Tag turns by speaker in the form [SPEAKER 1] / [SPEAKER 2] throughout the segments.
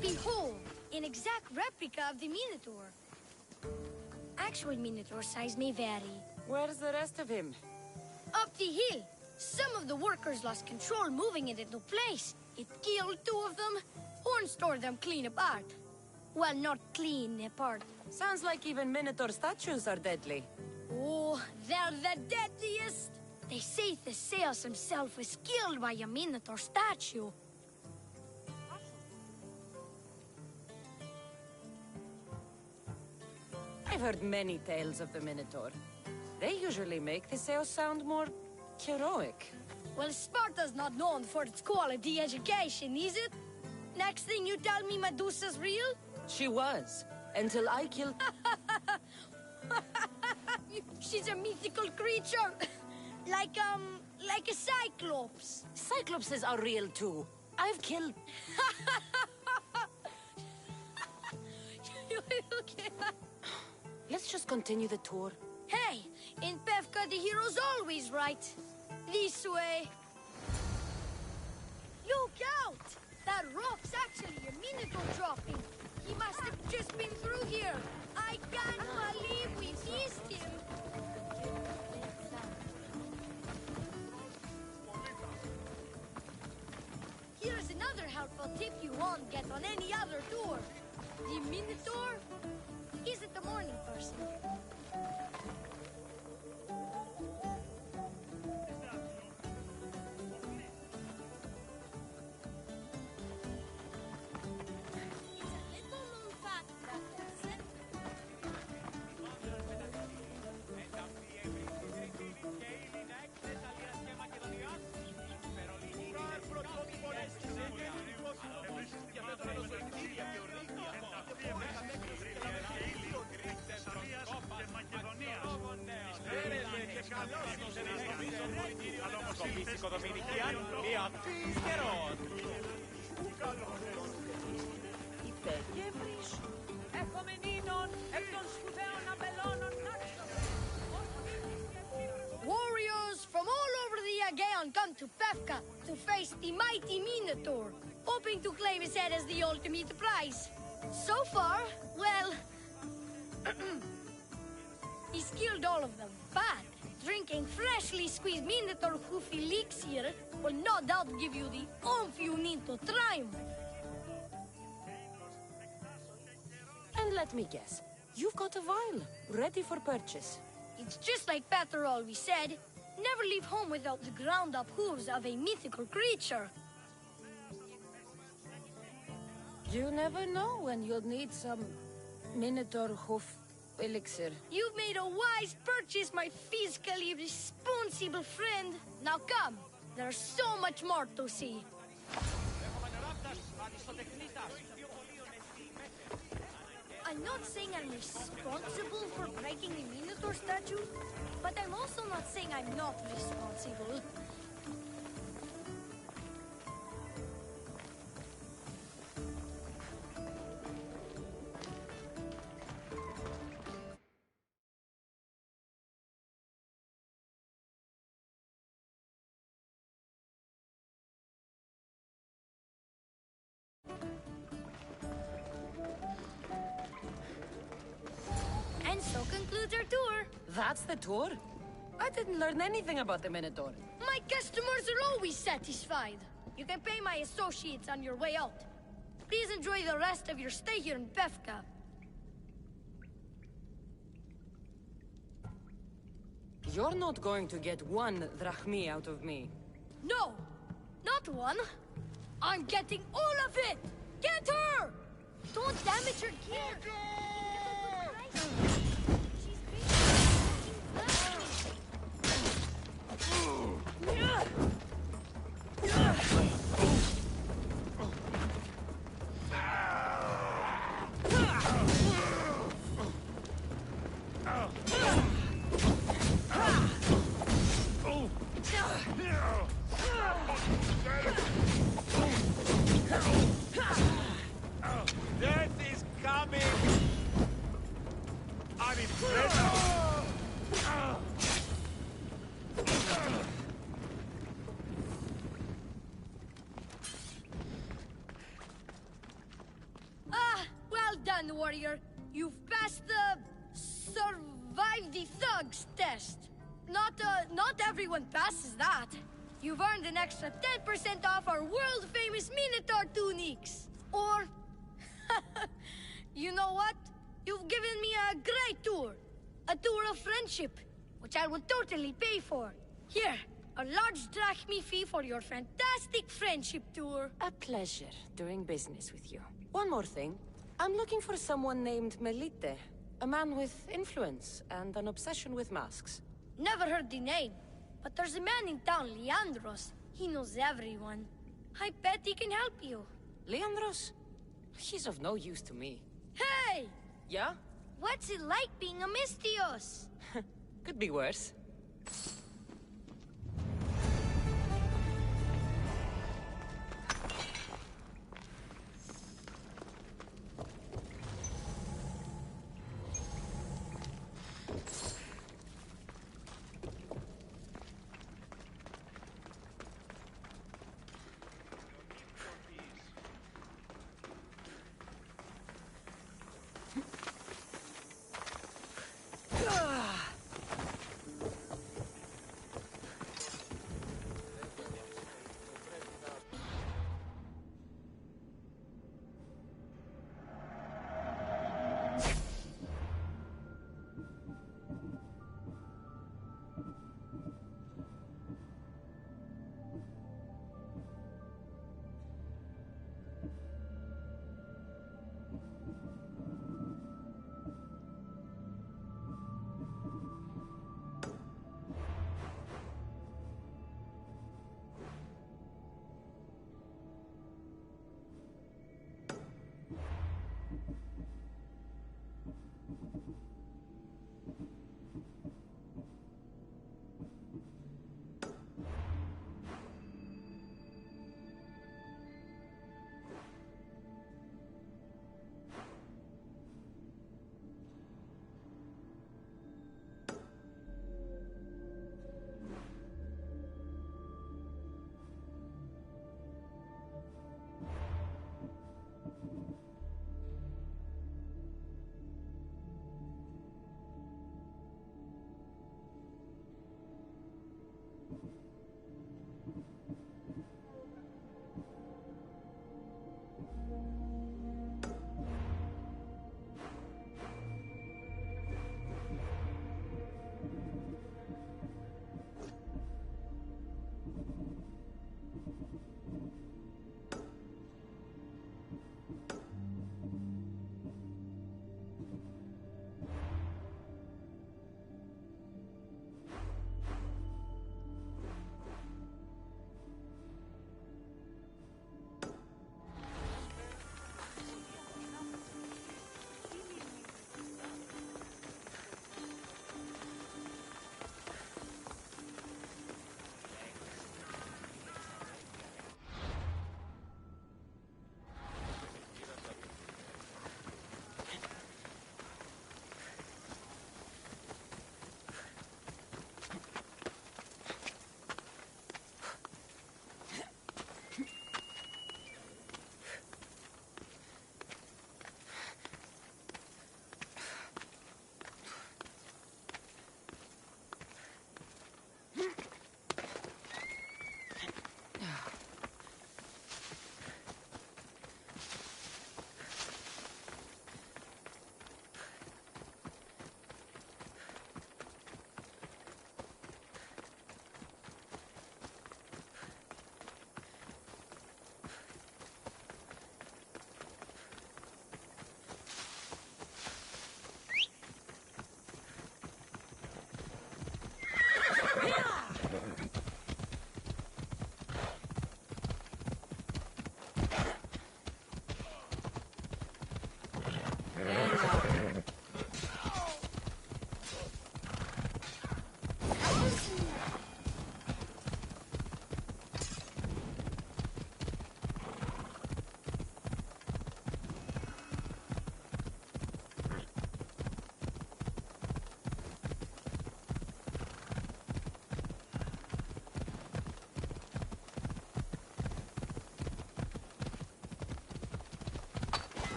[SPEAKER 1] Behold, an exact replica of the Minotaur. Actual Minotaur size may vary.
[SPEAKER 2] Where's the rest of him?
[SPEAKER 1] Up the hill. Some of the workers lost control moving it into place. It killed 2 of them, and stored them clean apart. Well, not clean apart.
[SPEAKER 2] Sounds like even Minotaur statues are deadly.
[SPEAKER 1] Oh, they're the deadliest. They say Theseus himself was killed by a Minotaur statue.
[SPEAKER 2] I've heard many tales of the Minotaur. They usually make Theseus sound more heroic.
[SPEAKER 1] Well, Sparta's not known for its quality education, is it? Next thing you tell me Medusa's real?
[SPEAKER 2] She was, until I killed...
[SPEAKER 1] She's a mythical creature. like a cyclops.
[SPEAKER 2] Cyclopses are real too. I've killed...
[SPEAKER 1] Okay.
[SPEAKER 2] Let's just continue the tour.
[SPEAKER 1] Hey, in Pevka the hero's always right. This way. Look out! That rock's actually a Minotaur dropping. He must have just been through here. I can't believe we missed him. Here's another helpful tip you won't get on any other tour. The Minotaur isn't a morning person. Warriors from all over the Aegean come to Pevka to face the mighty Minotaur, hoping to claim his head as the ultimate prize. So far, well, he's killed all of them, but drinking freshly squeezed Minotaur hoof elixir will no doubt give you the oomph you need to triumph.
[SPEAKER 2] And let me guess, you've got a vial, ready for purchase.
[SPEAKER 1] It's just like Peter always said, never leave home without the ground-up hooves of a mythical creature.
[SPEAKER 2] You never know when you'll need some Minotaur hoof elixir.
[SPEAKER 1] You've made a wise purchase, my fiscally responsible friend. Now come, there's so much more to see. I'm not saying I'm responsible for breaking the Minotaur statue, but I'm also not saying I'm not responsible. And so concludes our tour.
[SPEAKER 2] That's the tour? I didn't learn anything about the Minotaur.
[SPEAKER 1] My customers are always satisfied. You can pay my associates on your way out. enjoy the rest of your stay here in Befka.
[SPEAKER 2] You're not going to get one drachmi out of me.
[SPEAKER 1] No, not one. I'm getting all of it! Get her! Don't damage her gear! Warrior, you've passed the survive the thugs test. Not everyone passes that. You've earned an extra 10% off our world-famous Minotaur tunics. Or, you know what? You've given me a great tour. A tour of friendship, which I will totally pay for. Here, a large drachmi fee for your fantastic friendship tour.
[SPEAKER 2] A pleasure doing business with you. One more thing. I'm looking for someone named Melite. A man with influence and an obsession with masks.
[SPEAKER 1] Never heard the name. But there's a man in town, Leandros. He knows everyone. I bet he can help you.
[SPEAKER 2] Leandros? He's of no use to me.
[SPEAKER 1] Hey!
[SPEAKER 2] Yeah?
[SPEAKER 1] What's it like being a Mystios?
[SPEAKER 2] Could be worse.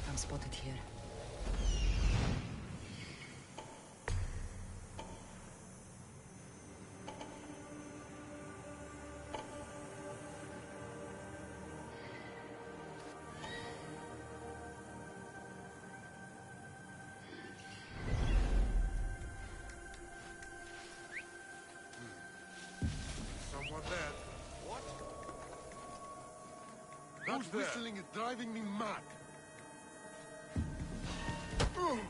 [SPEAKER 3] if I'm spotted here.
[SPEAKER 4] Someone there. What? That whistling is driving me mad. Could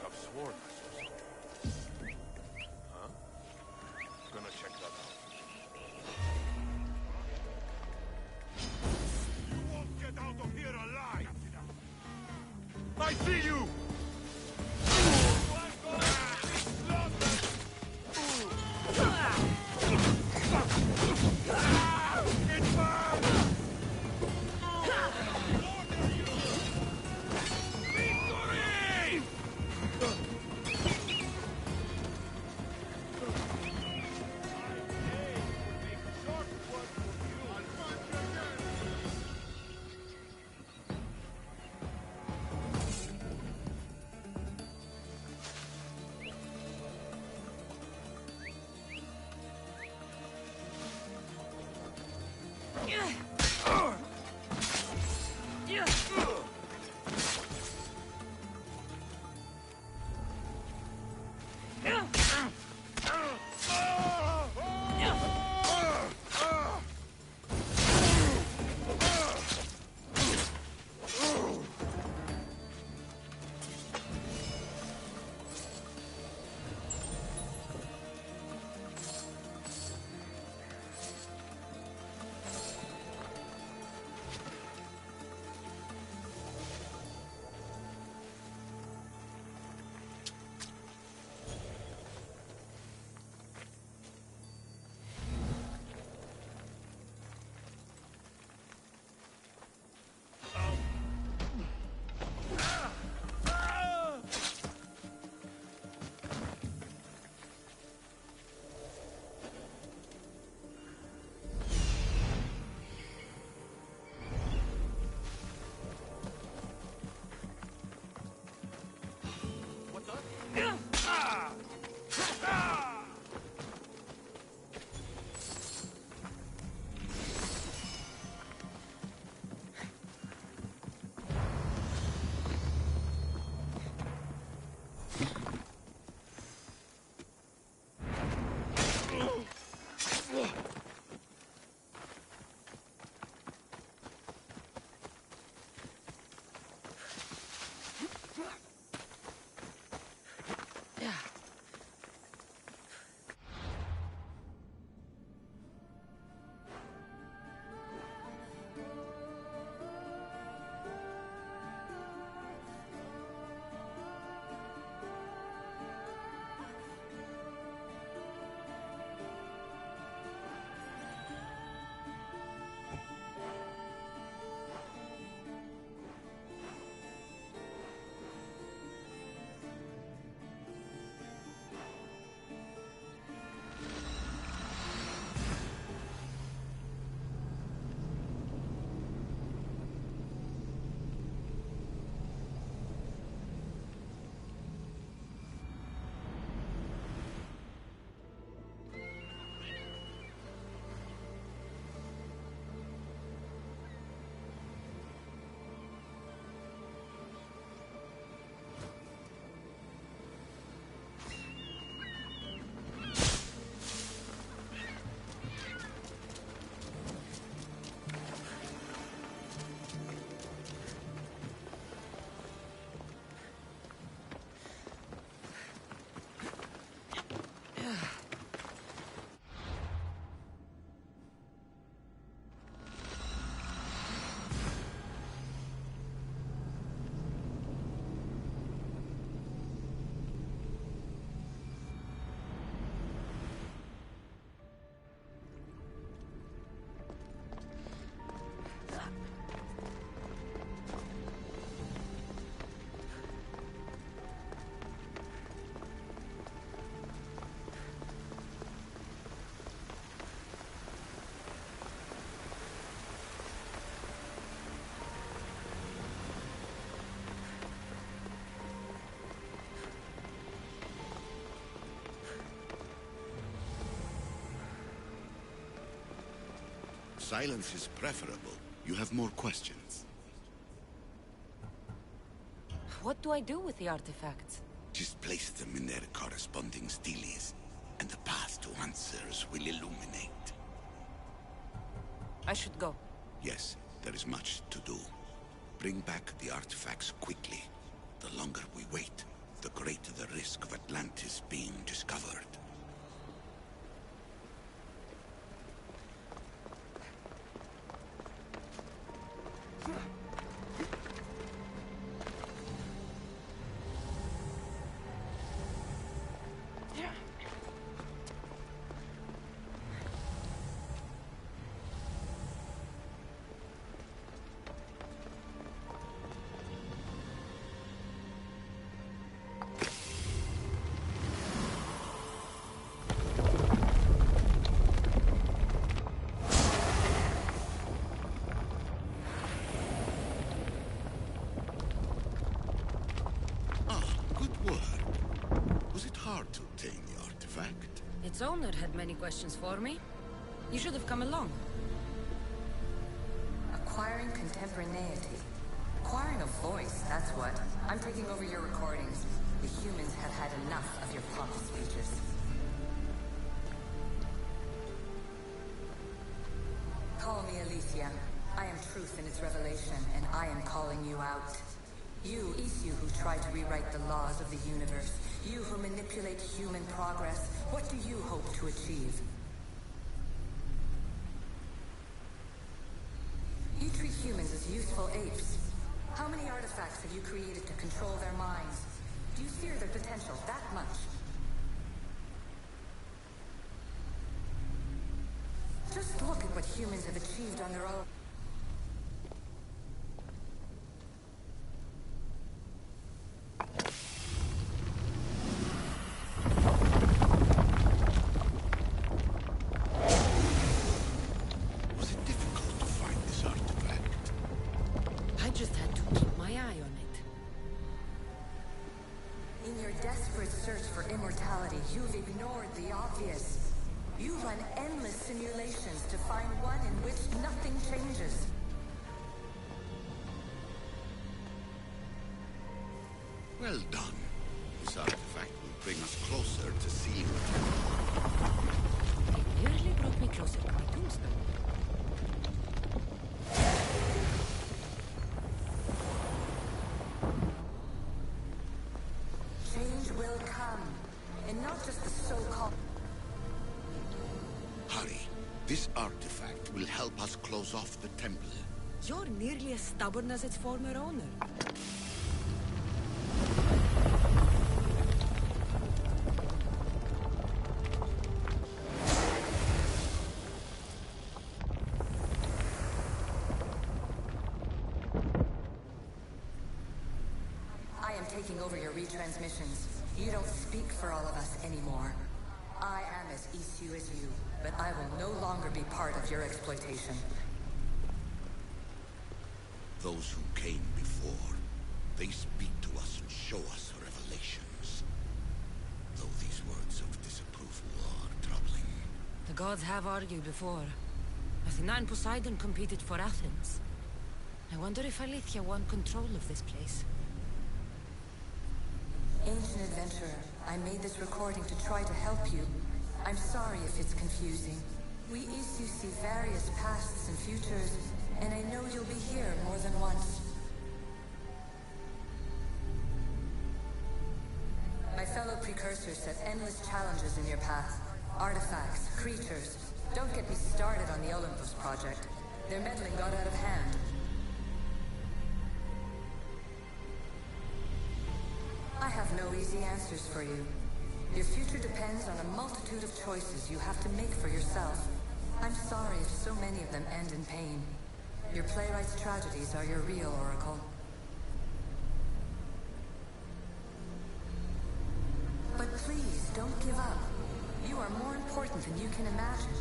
[SPEAKER 4] have sworn I saw something. Huh? Gonna check that out. You won't get out of here alive! I see you!
[SPEAKER 3] Silence is preferable. You have more questions.
[SPEAKER 2] What do I do with the artifacts?
[SPEAKER 3] Just place them in their corresponding steles, and the path to answers will illuminate.
[SPEAKER 2] I should go.
[SPEAKER 3] Yes, there is much to do. Bring back the artifacts quickly. The longer we wait, the greater the risk of Atlantis being discovered. To obtain the artifact.
[SPEAKER 2] Its owner had many questions for me. You should have come along.
[SPEAKER 5] Acquiring contemporaneity. Acquiring a voice, that's what. I'm taking over your recordings. The humans have had enough of your pompous speeches. Call me Alicia. I am truth in its revelation, and I am calling you out. You, Isu, who tried to rewrite the laws of the universe. You who manipulate human progress. What do you hope to achieve? You treat humans as useful apes. How many artifacts have you created to control their minds? Do you fear their potential that much? Just look at what humans have achieved on their own. You've ignored the obvious. You run endless simulations to find one in which nothing changes.
[SPEAKER 3] Well done. This artifact will bring us closer to seeing
[SPEAKER 2] It nearly brought me closer to my tombstone.
[SPEAKER 5] Change will come. And not just the so-called...
[SPEAKER 3] Hurry. This artifact will help us close off the temple.
[SPEAKER 2] You're nearly as stubborn as its former owner.
[SPEAKER 5] I am taking over your retransmissions. You don't speak for all of us anymore. I am as Isu as you, but I will no longer be part of your exploitation.
[SPEAKER 3] Those who came before, they speak to us and show us revelations. Though these words of disapproval are troubling.
[SPEAKER 2] The gods have argued before. Athena and Poseidon competed for Athens. I wonder if Alethea won control of this place.
[SPEAKER 5] Ancient adventurer, I made this recording to try to help you. I'm sorry if it's confusing. We Isu see various pasts and futures, and I know you'll be here more than once. My fellow precursors set endless challenges in your path. Artifacts, creatures. Don't get me started on the Olympus project. Their meddling got out of hand. I have no easy answers for you. Your future depends on a multitude of choices you have to make for yourself. I'm sorry if so many of them end in pain. Your playwright's tragedies are your real oracle. But please, don't give up. You are more important than you can imagine.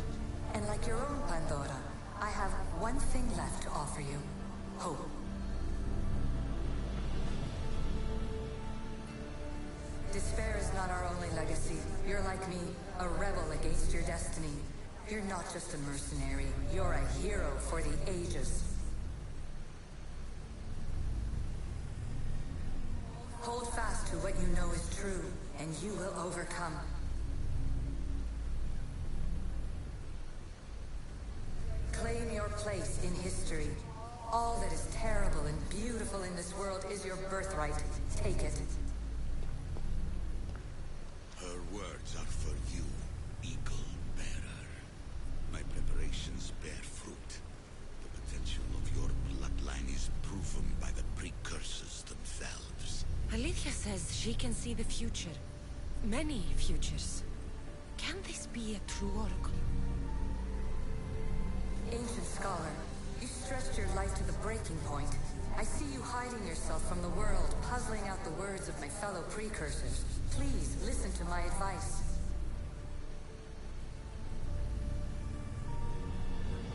[SPEAKER 5] And like your own Pandora, I have one thing left to offer you. Hope. Despair is not our only legacy. You're like me, a rebel against your destiny. You're not just a mercenary, you're a hero for the ages. Hold fast to what you know is true, and you will overcome. Claim your place in history. All that is terrible and beautiful in this world is your birthright. Take it.
[SPEAKER 3] Her words are for you, Eagle Bearer. My preparations bear fruit. The potential of your bloodline is proven by the precursors themselves.
[SPEAKER 2] Alethea says she can see the future. Many futures. Can this be a true oracle?
[SPEAKER 5] Ancient scholar, you stretched your life to the breaking point. I see you hiding yourself from the world, puzzling out the words of my fellow precursors. Please, listen to my advice.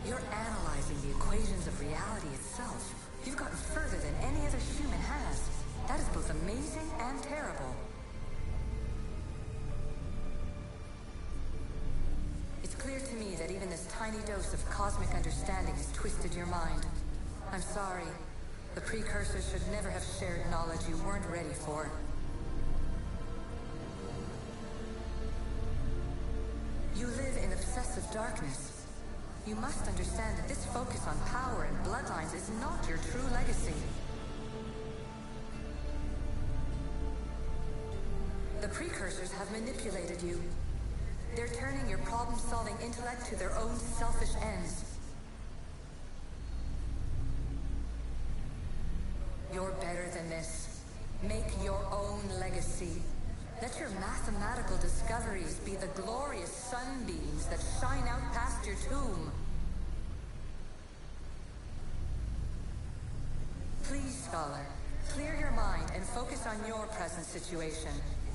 [SPEAKER 5] You're analyzing the equations of reality itself. You've gotten further than any other human has. That is both amazing and terrible. It's clear to me that even this tiny dose of cosmic understanding has twisted your mind. I'm sorry. The precursors should never have shared knowledge you weren't ready for. You live in obsessive darkness. You must understand that this focus on power and bloodlines is not your true legacy. The precursors have manipulated you. They're turning your problem-solving intellect to their own selfish ends. You're better than this. Make your own legacy. Let your mathematical discoveries be the glorious sunbeams that shine out past your tomb. Please, Scholar, clear your mind and focus on your present situation.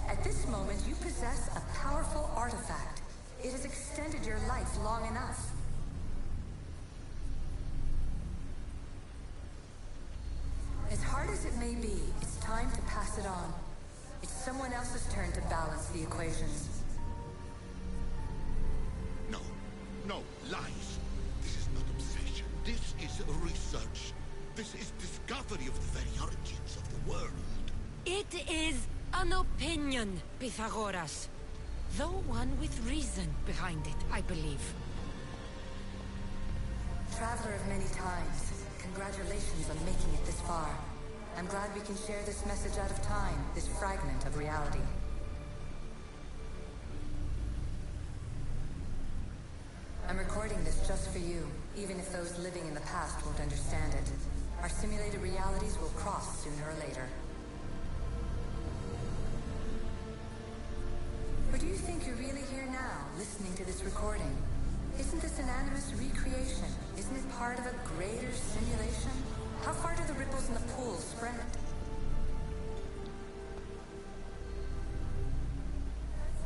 [SPEAKER 5] At this moment, you possess a powerful artifact. It has extended your life long enough. As hard as it may be, it's time to pass it on. It's someone else's turn to balance the equations.
[SPEAKER 3] No, no, lies. This is not obsession. This is research. This is discovery of the very origins of the world.
[SPEAKER 2] It is an opinion, Pythagoras. Though one with reason behind it, I believe.
[SPEAKER 5] Traveler of many times, congratulations on making it this far. I'm glad we can share this message out of time, this fragment of reality. I'm recording this just for you, even if those living in the past won't understand it. Our simulated realities will cross sooner or later. Or do you think you're really here now, listening to this recording? Isn't this an animus recreation? Isn't it part of a greater simulation? How far do the ripples in the pool spread?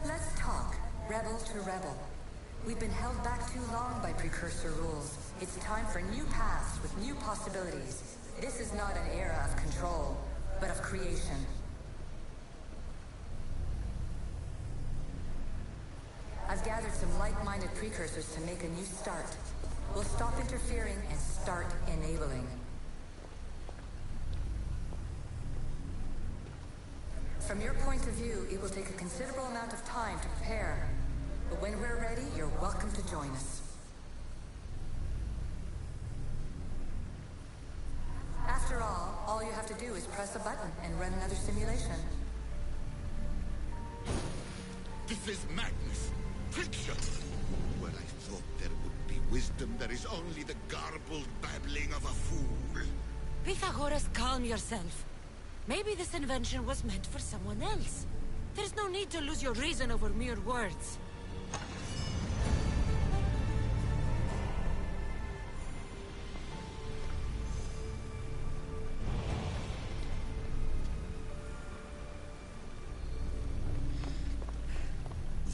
[SPEAKER 5] Let's talk, rebel to rebel. We've been held back too long by precursor rules. It's time for new paths with new possibilities. This is not an era of control, but of creation. I've gathered some like-minded precursors to make a new start. We'll stop interfering and start enabling. From your point of view, it will take a considerable amount of time to prepare. But when we're ready, you're welcome to join us. After all you have to do is press a button and run another simulation.
[SPEAKER 3] This is madness. Fiction! Where I thought there would be wisdom, there is only the garbled babbling of a fool.
[SPEAKER 2] Pythagoras, calm yourself. Maybe this invention was meant for someone else. There's no need to lose your reason over mere words.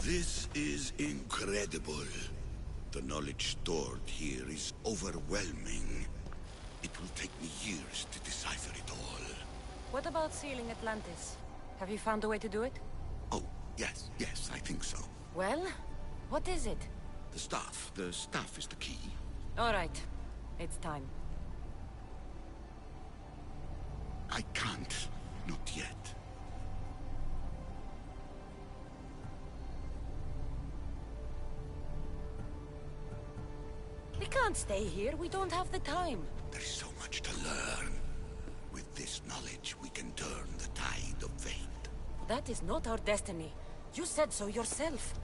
[SPEAKER 3] This is incredible. The knowledge stored here is overwhelming. It will take me years to decipher it all.
[SPEAKER 2] What about sealing Atlantis? Have you found a way to do it?
[SPEAKER 3] Oh, yes, I think so.
[SPEAKER 2] Well, what is it?
[SPEAKER 3] The staff. The staff is the key.
[SPEAKER 2] All right. It's time.
[SPEAKER 3] I can't. Not yet.
[SPEAKER 2] We can't stay here. We don't have the time.
[SPEAKER 3] There is so much to learn. With this knowledge, we can turn the tide of fate.
[SPEAKER 2] That is not our destiny. You said so yourself.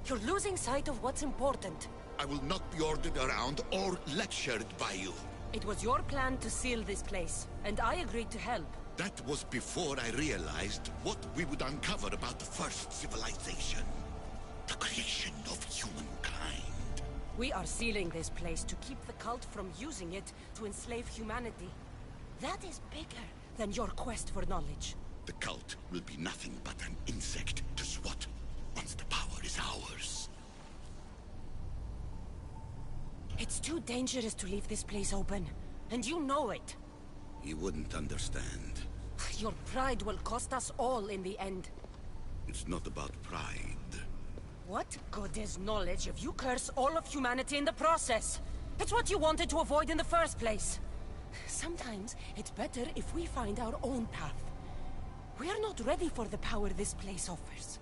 [SPEAKER 2] You're losing sight of what's important.
[SPEAKER 3] I will not be ordered around or lectured by you.
[SPEAKER 2] It was your plan to seal this place, and I agreed to help.
[SPEAKER 3] That was before I realized what we would uncover about the first civilization. The creation of humankind.
[SPEAKER 2] We are sealing this place to keep the cult from using it to enslave humanity. That is bigger than your quest for knowledge.
[SPEAKER 3] The cult will be nothing but an insect to swat once the power is ours.
[SPEAKER 2] It's too dangerous to leave this place open, and you know it.
[SPEAKER 3] He wouldn't understand.
[SPEAKER 2] Your pride will cost us all in the end.
[SPEAKER 3] It's not about pride.
[SPEAKER 2] What good is knowledge if you curse all of humanity in the process? It's what you wanted to avoid in the first place. Sometimes it's better if we find our own path. We are not ready for the power this place offers.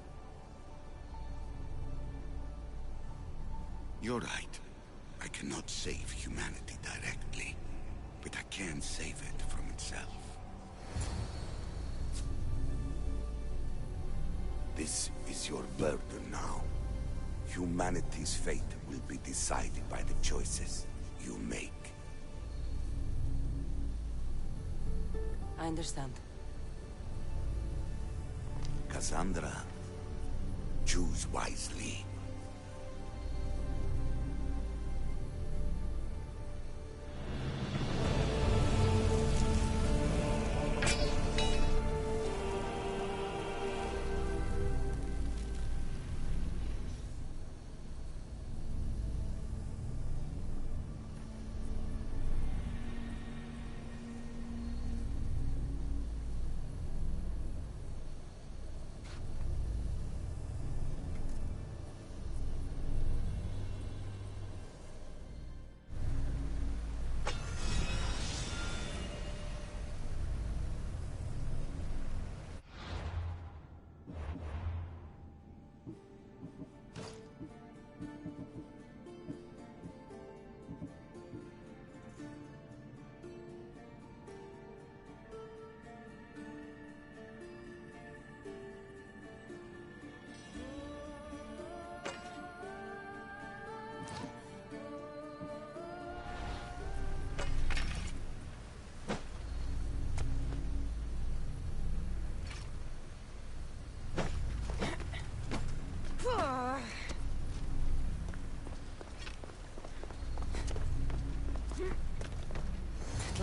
[SPEAKER 3] You're right. I cannot save humanity directly, but I can save it from itself. This is your burden now. Humanity's fate will be decided by the choices you make.
[SPEAKER 2] I understand.
[SPEAKER 3] Kassandra, choose wisely.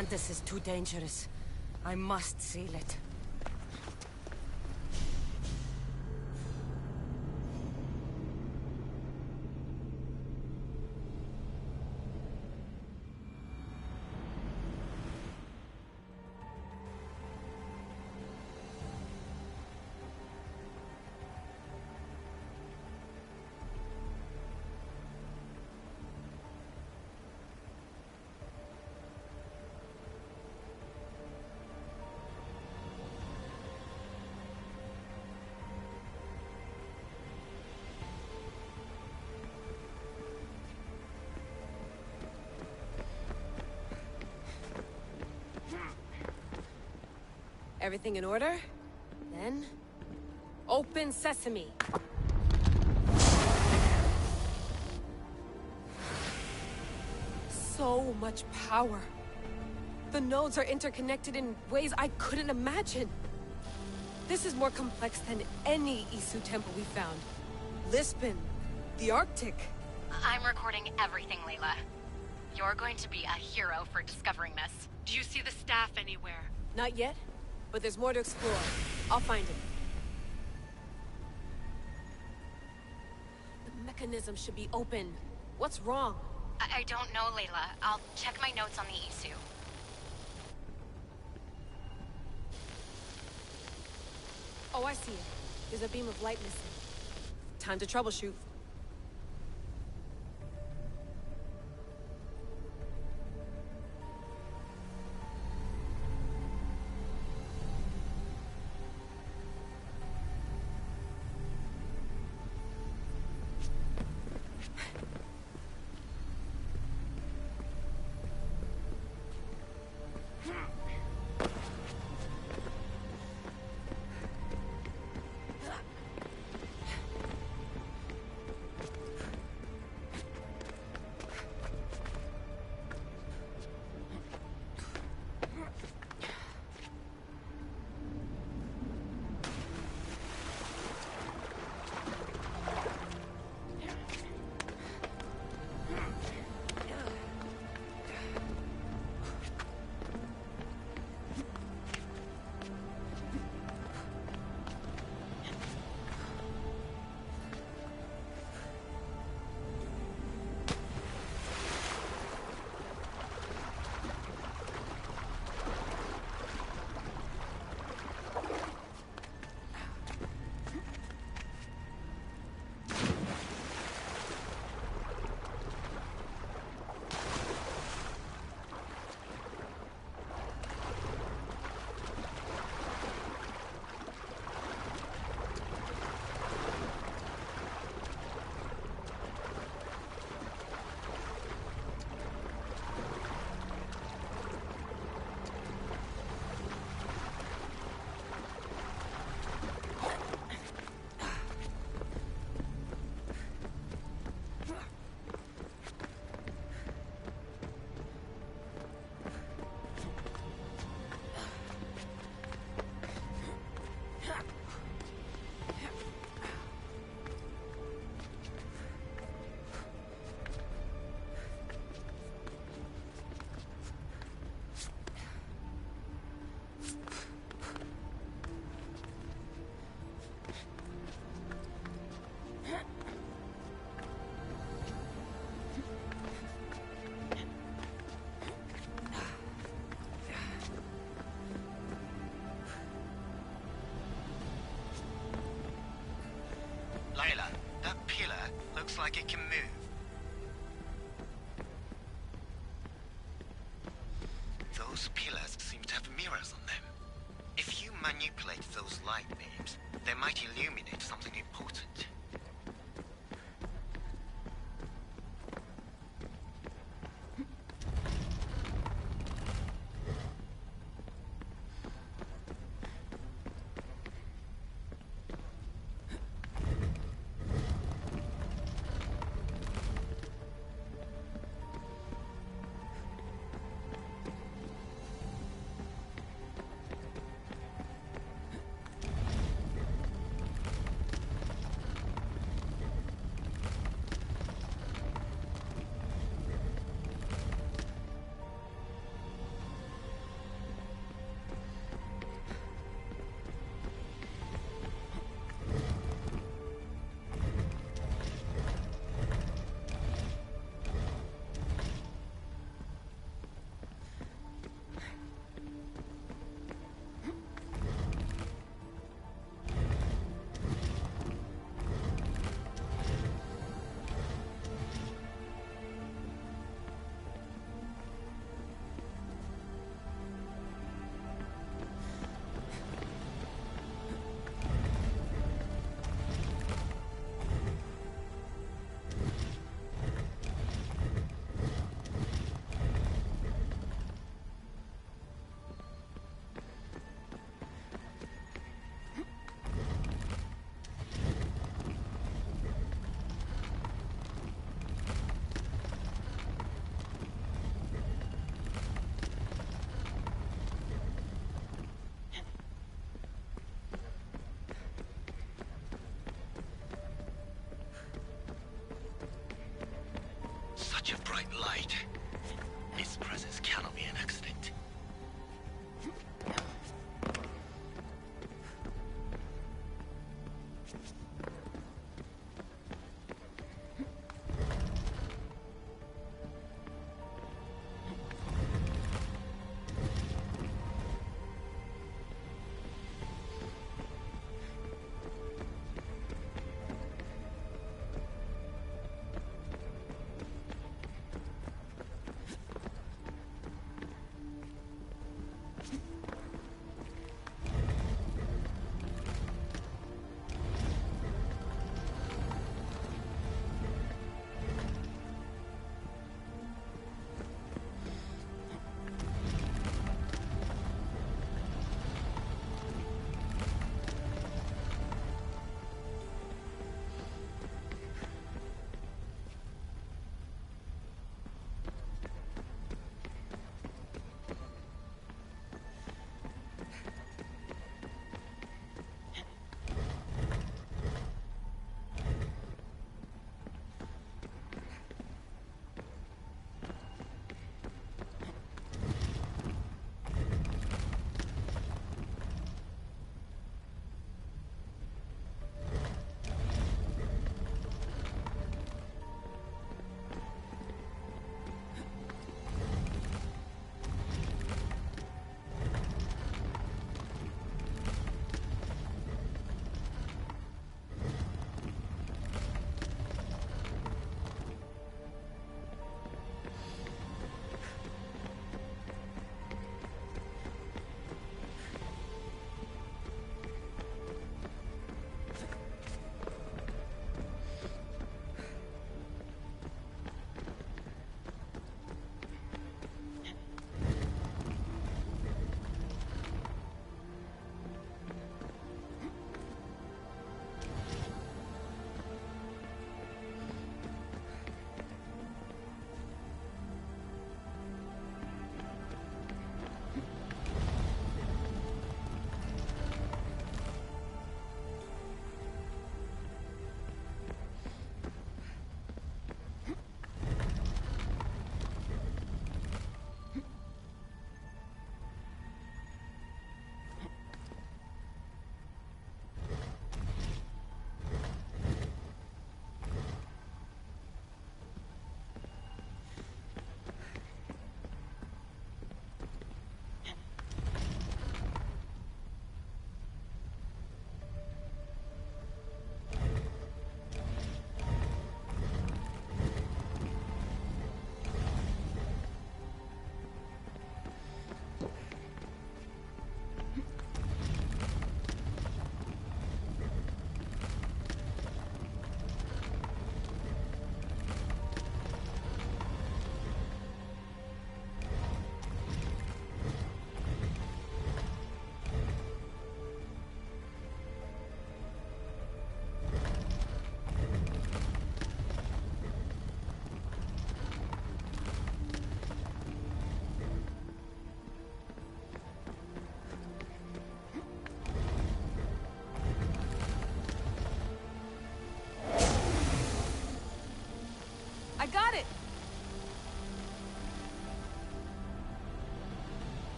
[SPEAKER 2] Atlantis is too dangerous. I must seal it. Everything in order? Then... open sesame! So much power. The nodes are interconnected in ways I couldn't imagine. This is more complex than any Isu temple we found. Lisbon, the Arctic.
[SPEAKER 6] I'm recording everything, Layla. You're going to be a hero for discovering this.
[SPEAKER 7] Do you see the staff anywhere?
[SPEAKER 2] Not yet, but there's more to explore. I'll find it. The mechanism should be open. What's wrong?
[SPEAKER 6] I don't know, Layla. I'll check my notes on the Isu.
[SPEAKER 2] Oh, I see it. There's a beam of light missing. Time to troubleshoot.
[SPEAKER 8] Like it can move. Those pillars seem to have mirrors on them. If you manipulate those light beams, they might illuminate something important. Such a bright light. Its presence cannot be an accident.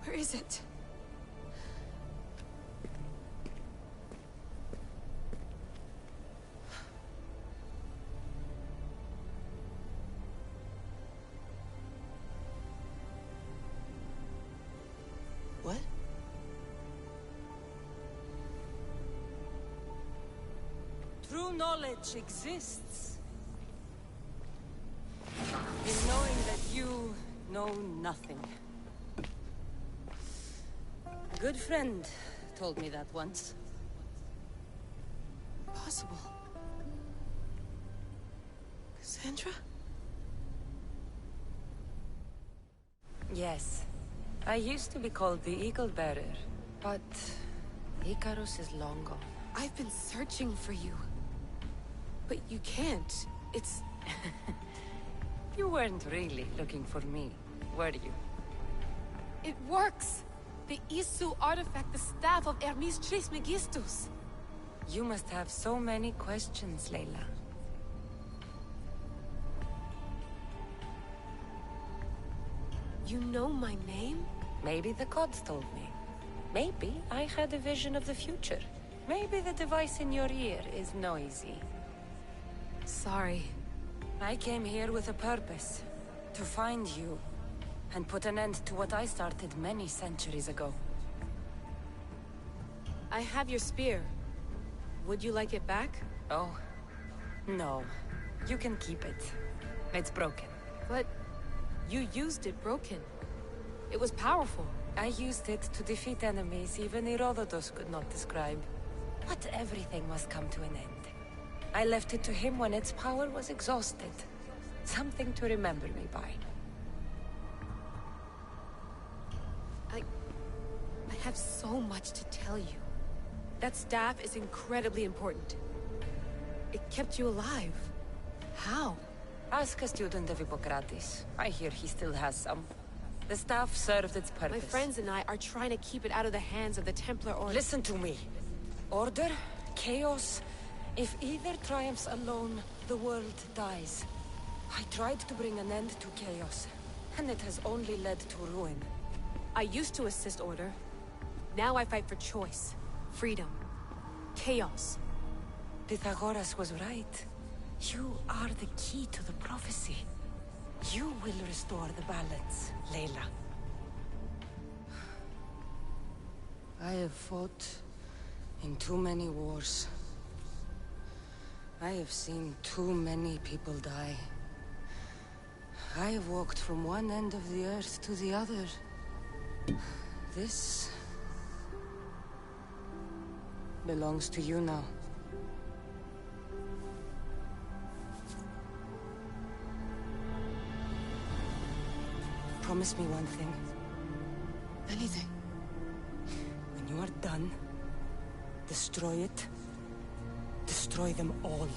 [SPEAKER 2] Where is it? What? True knowledge exists. In knowing that you know nothing. A good friend told me that once.
[SPEAKER 9] Impossible. Kassandra?
[SPEAKER 2] Yes. I used to be called the Eagle Bearer, but Icarus is long gone.
[SPEAKER 9] I've been searching for you. But you can't. It's...
[SPEAKER 2] You weren't really looking for me, were you?
[SPEAKER 9] It works! The Isu artifact, the staff of Hermes Trismegistus.
[SPEAKER 2] You must have so many questions, Layla.
[SPEAKER 9] You know my name?
[SPEAKER 2] Maybe the gods told me. Maybe I had a vision of the future. Maybe the device in your ear is noisy.
[SPEAKER 9] Sorry.
[SPEAKER 2] I came here with a purpose. To find you. And put an end to what I started many centuries ago.
[SPEAKER 9] I have your spear. Would you like it back?
[SPEAKER 2] Oh. No. You can keep it. It's broken.
[SPEAKER 9] But... you used it broken. It was powerful.
[SPEAKER 2] I used it to defeat enemies even Herodotus could not describe. But everything must come to an end. I left it to him when its power was exhausted. Something to remember me by.
[SPEAKER 9] I have so much to tell you. That staff is incredibly important. It kept you alive. How?
[SPEAKER 2] Ask a student of Hippocrates. I hear he still has some. The staff served its purpose.
[SPEAKER 9] My friends and I are trying to keep it out of the hands of the Templar Order.
[SPEAKER 2] Listen to me. Order, chaos. If either triumphs alone, the world dies. I tried to bring an end to chaos, and it has only led to ruin.
[SPEAKER 9] I used to assist Order. Now I fight for choice, freedom, chaos.
[SPEAKER 2] Pythagoras was right. You are the key to the prophecy. You will restore the balance, Layla. I have fought in too many wars. I have seen too many people die. I have walked from one end of the earth to the other. This belongs to you now. Promise me one thing.
[SPEAKER 9] Anything.
[SPEAKER 2] When you are done, destroy it. Destroy them all.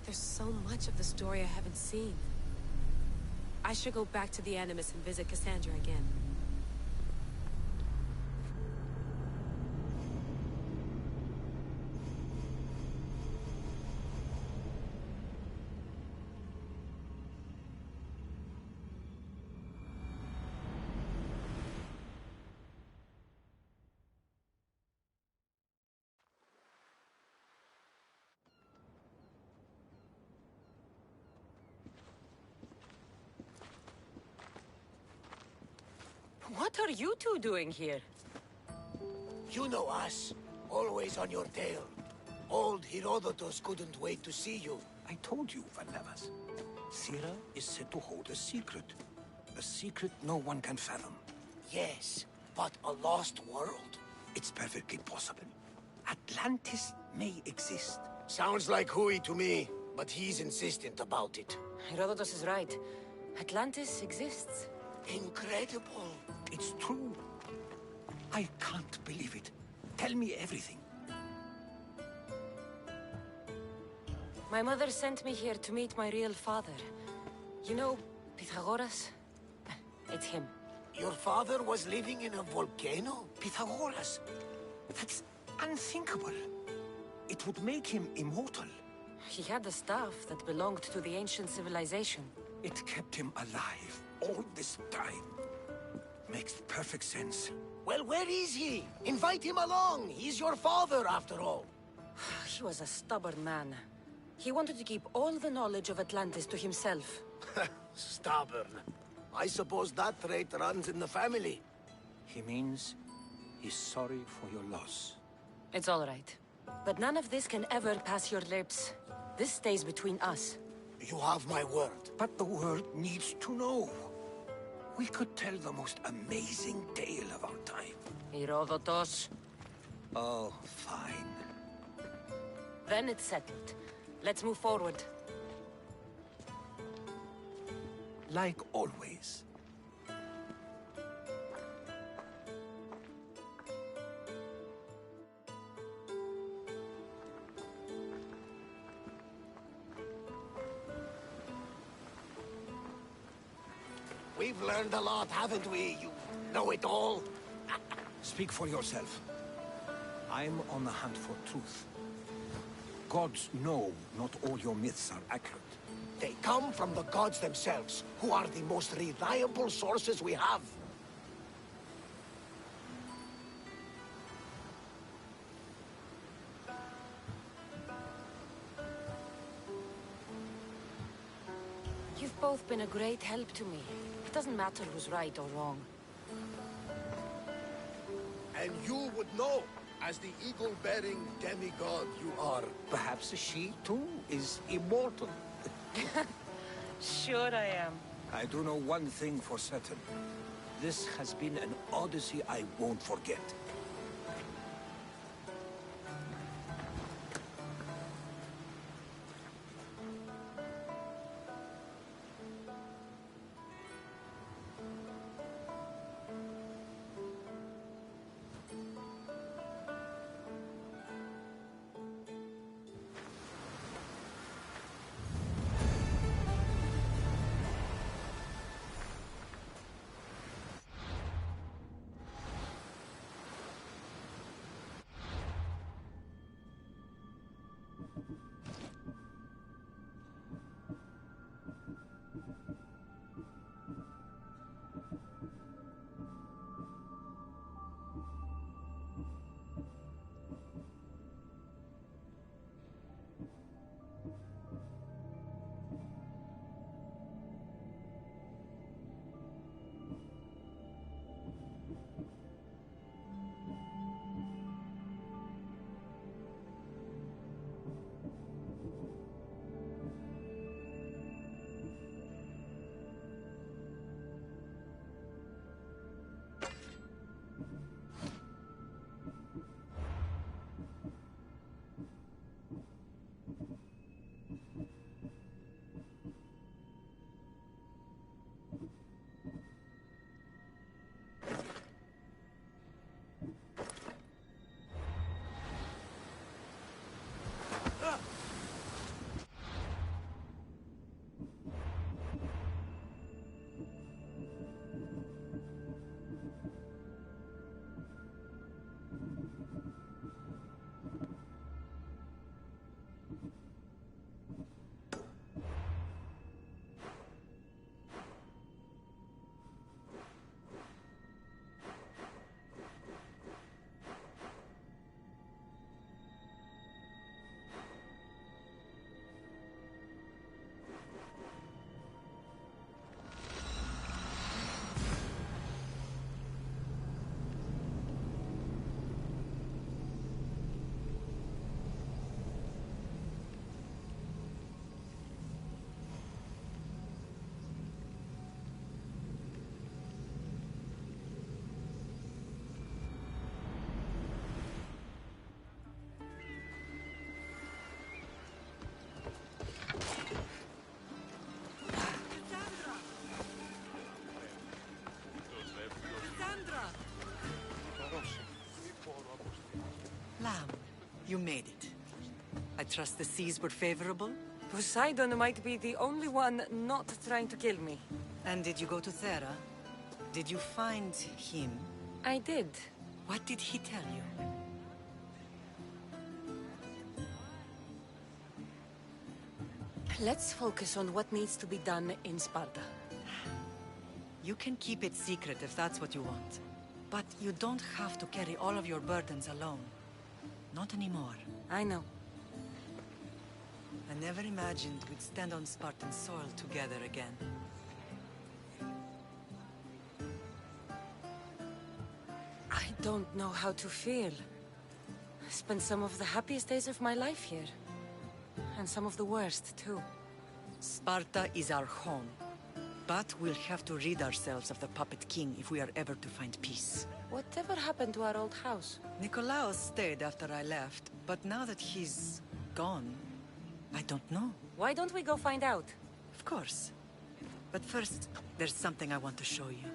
[SPEAKER 9] There's so much of the story I haven't seen. I should go back to the Animus and visit Kassandra again.
[SPEAKER 2] What are you two doing here?
[SPEAKER 10] You know us. Always on your tail. Old Herodotus couldn't wait to see you.
[SPEAKER 11] I told you, Varnavas. Sira is said to hold a secret. A secret no one can fathom.
[SPEAKER 10] Yes, but a lost world?
[SPEAKER 11] It's perfectly possible. Atlantis may exist.
[SPEAKER 10] Sounds like Hui to me, but he's insistent about it.
[SPEAKER 2] Herodotus is right. Atlantis exists.
[SPEAKER 10] Incredible.
[SPEAKER 11] It's true. I can't believe it. Tell me everything.
[SPEAKER 2] My mother sent me here to meet my real father. You know, Pythagoras? It's him.
[SPEAKER 10] Your father was living in a volcano?
[SPEAKER 11] Pythagoras? That's unthinkable. It would make him immortal.
[SPEAKER 2] He had the staff that belonged to the ancient civilization.
[SPEAKER 11] It kept him alive all this time. Makes perfect sense.
[SPEAKER 10] Well, where is he? Invite him along. He's your father, after all.
[SPEAKER 2] He was a stubborn man. He wanted to keep all the knowledge of Atlantis to himself.
[SPEAKER 10] Stubborn. I suppose that trait runs in the family.
[SPEAKER 11] He means he's sorry for your loss.
[SPEAKER 2] It's all right. But none of this can ever pass your lips. This stays between us.
[SPEAKER 10] You have my word.
[SPEAKER 11] But the world needs to know. We could tell the most amazing tale of our time.
[SPEAKER 2] Herodotus.
[SPEAKER 11] Oh, fine.
[SPEAKER 2] Then it's settled. Let's move forward.
[SPEAKER 11] Like always.
[SPEAKER 10] We've learned a lot, haven't we, you know-it-all?
[SPEAKER 11] Speak for yourself. I'm on the hunt for truth. Gods know not all your myths are accurate.
[SPEAKER 10] They come from the gods themselves, who are the most reliable sources we have.
[SPEAKER 2] You've both been a great help to me. It doesn't matter who's right or wrong.
[SPEAKER 10] And you would know, as the eagle-bearing demigod you are.
[SPEAKER 11] Perhaps she, too, is immortal.
[SPEAKER 2] Sure I am.
[SPEAKER 11] I do know one thing for certain. This has been an odyssey I won't forget.
[SPEAKER 12] You made it. I trust the seas were favorable?
[SPEAKER 2] Poseidon might be the only one not trying to kill me.
[SPEAKER 12] And did you go to Thera? Did you find him?
[SPEAKER 2] I did.
[SPEAKER 12] What did he tell you?
[SPEAKER 2] Let's focus on what needs to be done in Sparta.
[SPEAKER 12] You can keep it secret if that's what you want. But you don't have to carry all of your burdens alone. Not anymore.
[SPEAKER 2] I know.
[SPEAKER 12] I never imagined we'd stand on Spartan soil together again.
[SPEAKER 2] I don't know how to feel. I spent some of the happiest days of my life here. And some of the worst, too.
[SPEAKER 12] Sparta is our home. But we'll have to rid ourselves of the Puppet King if we are ever to find peace.
[SPEAKER 2] Whatever happened to our old house?
[SPEAKER 12] Nikolaos stayed after I left, but now that he's gone, I don't know.
[SPEAKER 2] Why don't we go find out?
[SPEAKER 12] Of course. But first, there's something I want to show you.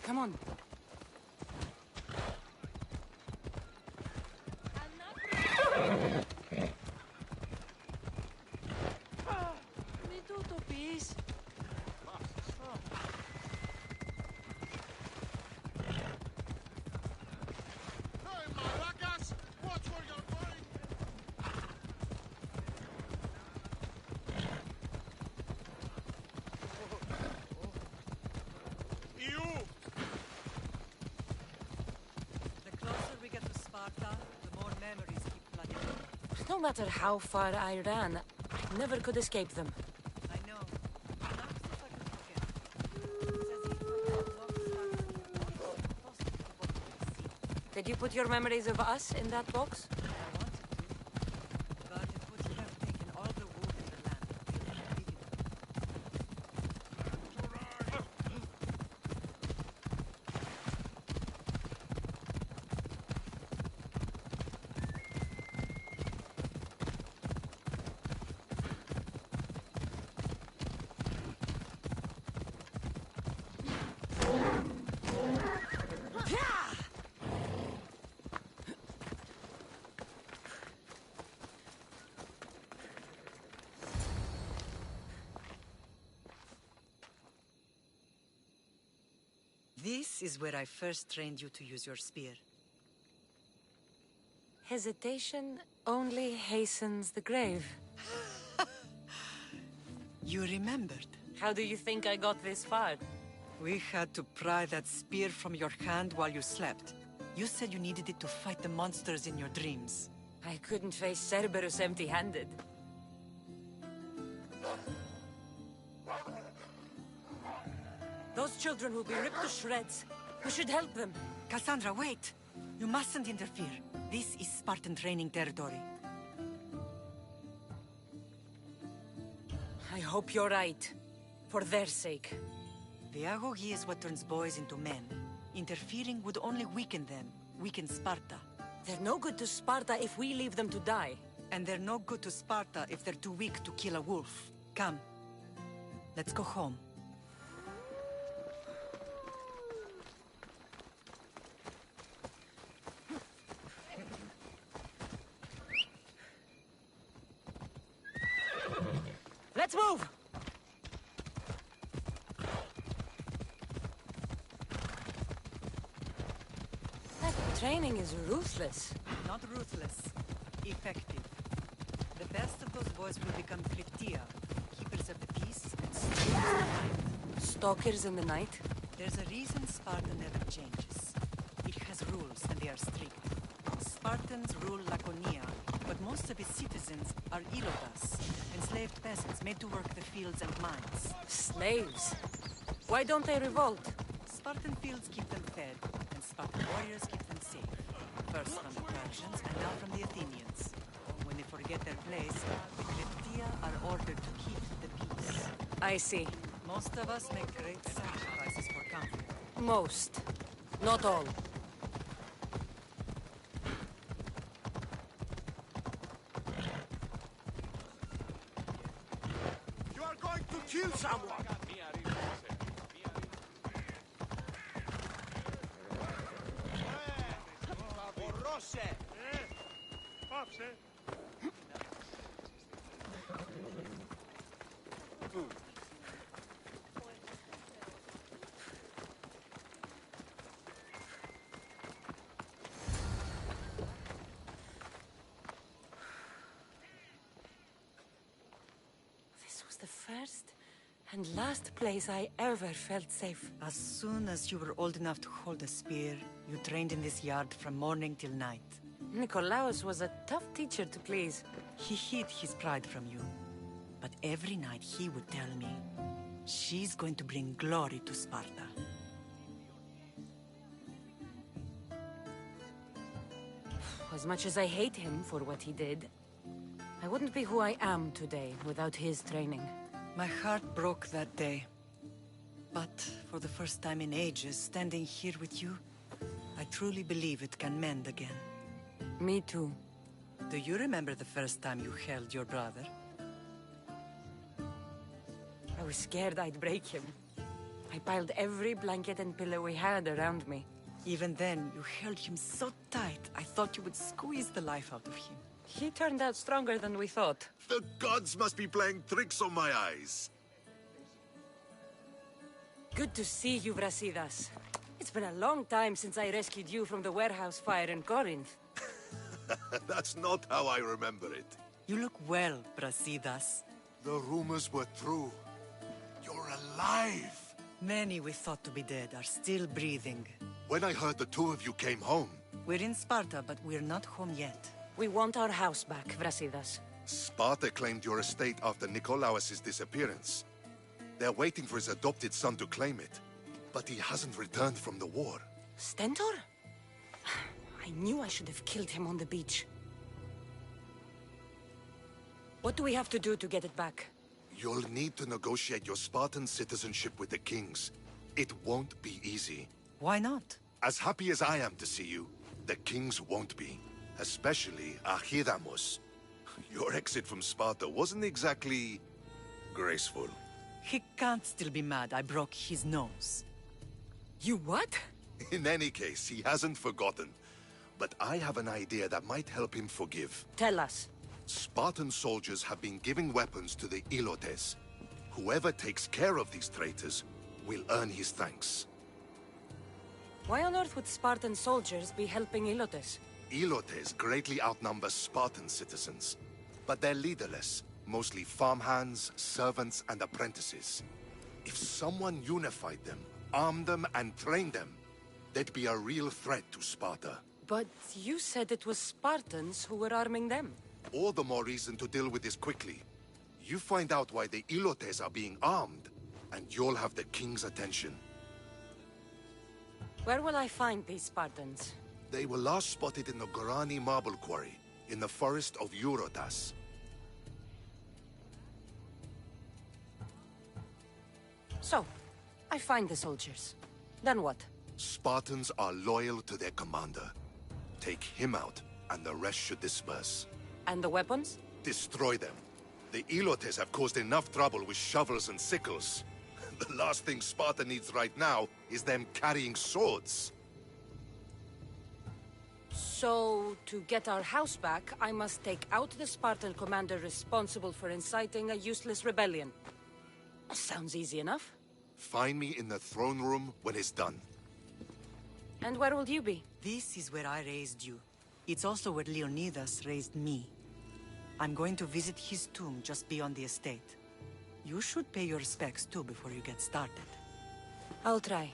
[SPEAKER 2] Come on. No matter how far I ran, I never could escape them.
[SPEAKER 12] I know.
[SPEAKER 2] Did you put your memories of us in that box?
[SPEAKER 12] I wanted to, but it would have taken all the wood in the land to reveal them. This is where I first trained you to use your spear.
[SPEAKER 2] Hesitation only hastens the grave.
[SPEAKER 12] You remembered.
[SPEAKER 2] How do you think I got this far?
[SPEAKER 12] We had to pry that spear from your hand while you slept. You said you needed it to fight the monsters in your dreams.
[SPEAKER 2] I couldn't face Cerberus empty-handed. Those children will be ripped to shreds. We should help them.
[SPEAKER 12] Kassandra, wait! You mustn't interfere. This is Spartan training territory.
[SPEAKER 2] I hope you're right. For their sake.
[SPEAKER 12] The acodyssey is what turns boys into men. Interfering would only weaken them. Weaken Sparta.
[SPEAKER 2] They're no good to Sparta if we leave them to die.
[SPEAKER 12] And they're no good to Sparta if they're too weak to kill a wolf. Come. Let's go home.
[SPEAKER 2] Let's move! That training is ruthless.
[SPEAKER 12] Not ruthless. Effective. The best of those boys will become Kryptia, keepers of the peace and stalkers of the night.
[SPEAKER 2] Stalkers in the night?
[SPEAKER 12] There's a reason Sparta never changes. It has rules, and they are strict. Spartans rule Laconia, but most of its citizens are Ilotas, enslaved peasants made to work the fields and mines.
[SPEAKER 2] Slaves? Why don't they revolt?
[SPEAKER 12] Spartan fields keep them warriors keep them safe. First from the Persians, and now from the Athenians. When they forget their place, the Cretia are ordered to keep the peace.
[SPEAKER 2] I see.
[SPEAKER 12] Most of us make great sacrifices for comfort.
[SPEAKER 2] Most. Not all.
[SPEAKER 10] You are going to kill someone!
[SPEAKER 2] This was the first and last place I ever felt safe.
[SPEAKER 12] As soon as you were old enough to hold a spear, you trained in this yard from morning till night.
[SPEAKER 2] Nikolaos was a tough teacher to please.
[SPEAKER 12] He hid his pride from you. But every night he would tell me, she's going to bring glory to Sparta.
[SPEAKER 2] As much as I hate him for what he did, I wouldn't be who I am today without his training.
[SPEAKER 12] My heart broke that day. But for the first time in ages, standing here with you, I truly believe it can mend again.
[SPEAKER 2] Me too.
[SPEAKER 12] Do you remember the first time you held your brother?
[SPEAKER 2] I was scared I'd break him. I piled every blanket and pillow we had around me.
[SPEAKER 12] Even then, you held him so tight, I thought you would squeeze the life out of him.
[SPEAKER 2] He turned out stronger than we thought.
[SPEAKER 13] The gods must be playing tricks on my eyes.
[SPEAKER 2] Good to see you, Brasidas. It's been a long time since I rescued you from the warehouse fire in Corinth.
[SPEAKER 13] That's not how I remember it.
[SPEAKER 12] You look well, Brasidas.
[SPEAKER 13] The rumors were true. You're alive!
[SPEAKER 12] Many we thought to be dead are still breathing.
[SPEAKER 13] When I heard the two of you came home...
[SPEAKER 12] We're in Sparta, but we're not home yet.
[SPEAKER 2] We want our house back, Brasidas.
[SPEAKER 13] Sparta claimed your estate after Nikolaos' disappearance. They're waiting for his adopted son to claim it. But he hasn't returned from the war.
[SPEAKER 2] Stentor? I knew I should have killed him on the beach. What do we have to do to get it back?
[SPEAKER 13] You'll need to negotiate your Spartan citizenship with the kings. It won't be easy.
[SPEAKER 12] Why not?
[SPEAKER 13] As happy as I am to see you, the kings won't be. Especially Archidamos. Your exit from Sparta wasn't exactly... graceful.
[SPEAKER 12] He can't still be mad I broke his nose.
[SPEAKER 2] You what?
[SPEAKER 13] In any case, he hasn't forgotten. But I have an idea that might help him forgive.
[SPEAKER 2] Tell us.
[SPEAKER 13] Spartan soldiers have been giving weapons to the Ilotes. Whoever takes care of these traitors will earn his thanks.
[SPEAKER 2] Why on earth would Spartan soldiers be helping Ilotes?
[SPEAKER 13] Ilotes greatly outnumber Spartan citizens. But they're leaderless. Mostly farmhands, servants, and apprentices. If someone unified them, armed them, and trained them, they'd be a real threat to Sparta.
[SPEAKER 2] But you said it was Spartans who were arming them.
[SPEAKER 13] All the more reason to deal with this quickly. You find out why the Ilotes are being armed, and you'll have the king's attention.
[SPEAKER 2] Where will I find these Spartans?
[SPEAKER 13] They were last spotted in the Gorani marble quarry, in the forest of Eurotas.
[SPEAKER 2] So, I find the soldiers. Then what?
[SPEAKER 13] Spartans are loyal to their commander. Take him out, and the rest should disperse.
[SPEAKER 2] And the weapons?
[SPEAKER 13] Destroy them. The Ilotes have caused enough trouble with shovels and sickles. The last thing Sparta needs right now is them carrying swords.
[SPEAKER 2] So, to get our house back, I must take out the Spartan commander responsible for inciting a useless rebellion. Sounds easy enough.
[SPEAKER 13] Find me in the throne room when it's done.
[SPEAKER 2] And where will you be?
[SPEAKER 12] This is where I raised you. It's also where Leonidas raised me. I'm going to visit his tomb just beyond the estate. You should pay your respects too before you get started.
[SPEAKER 2] I'll try.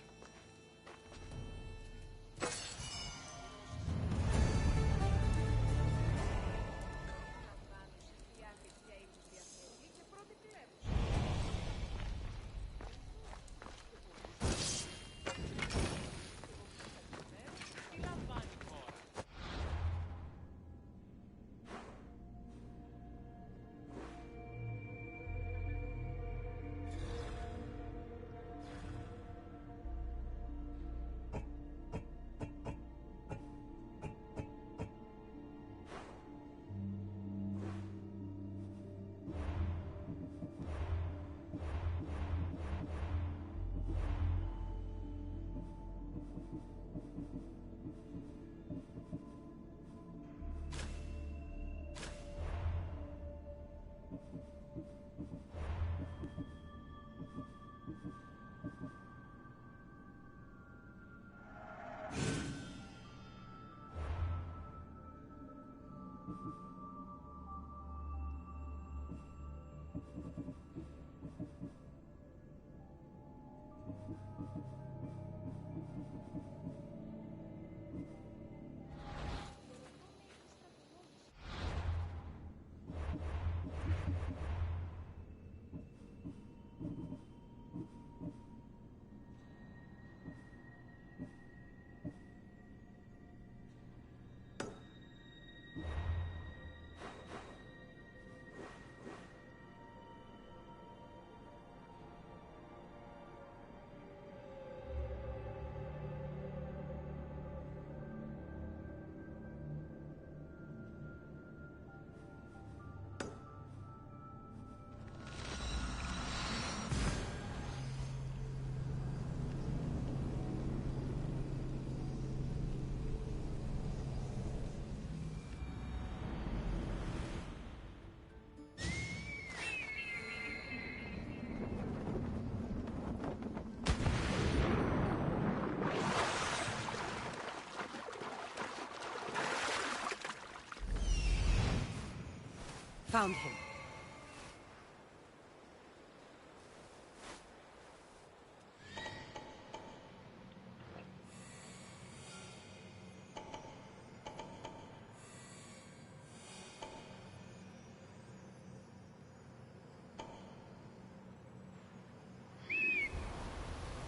[SPEAKER 2] Found him.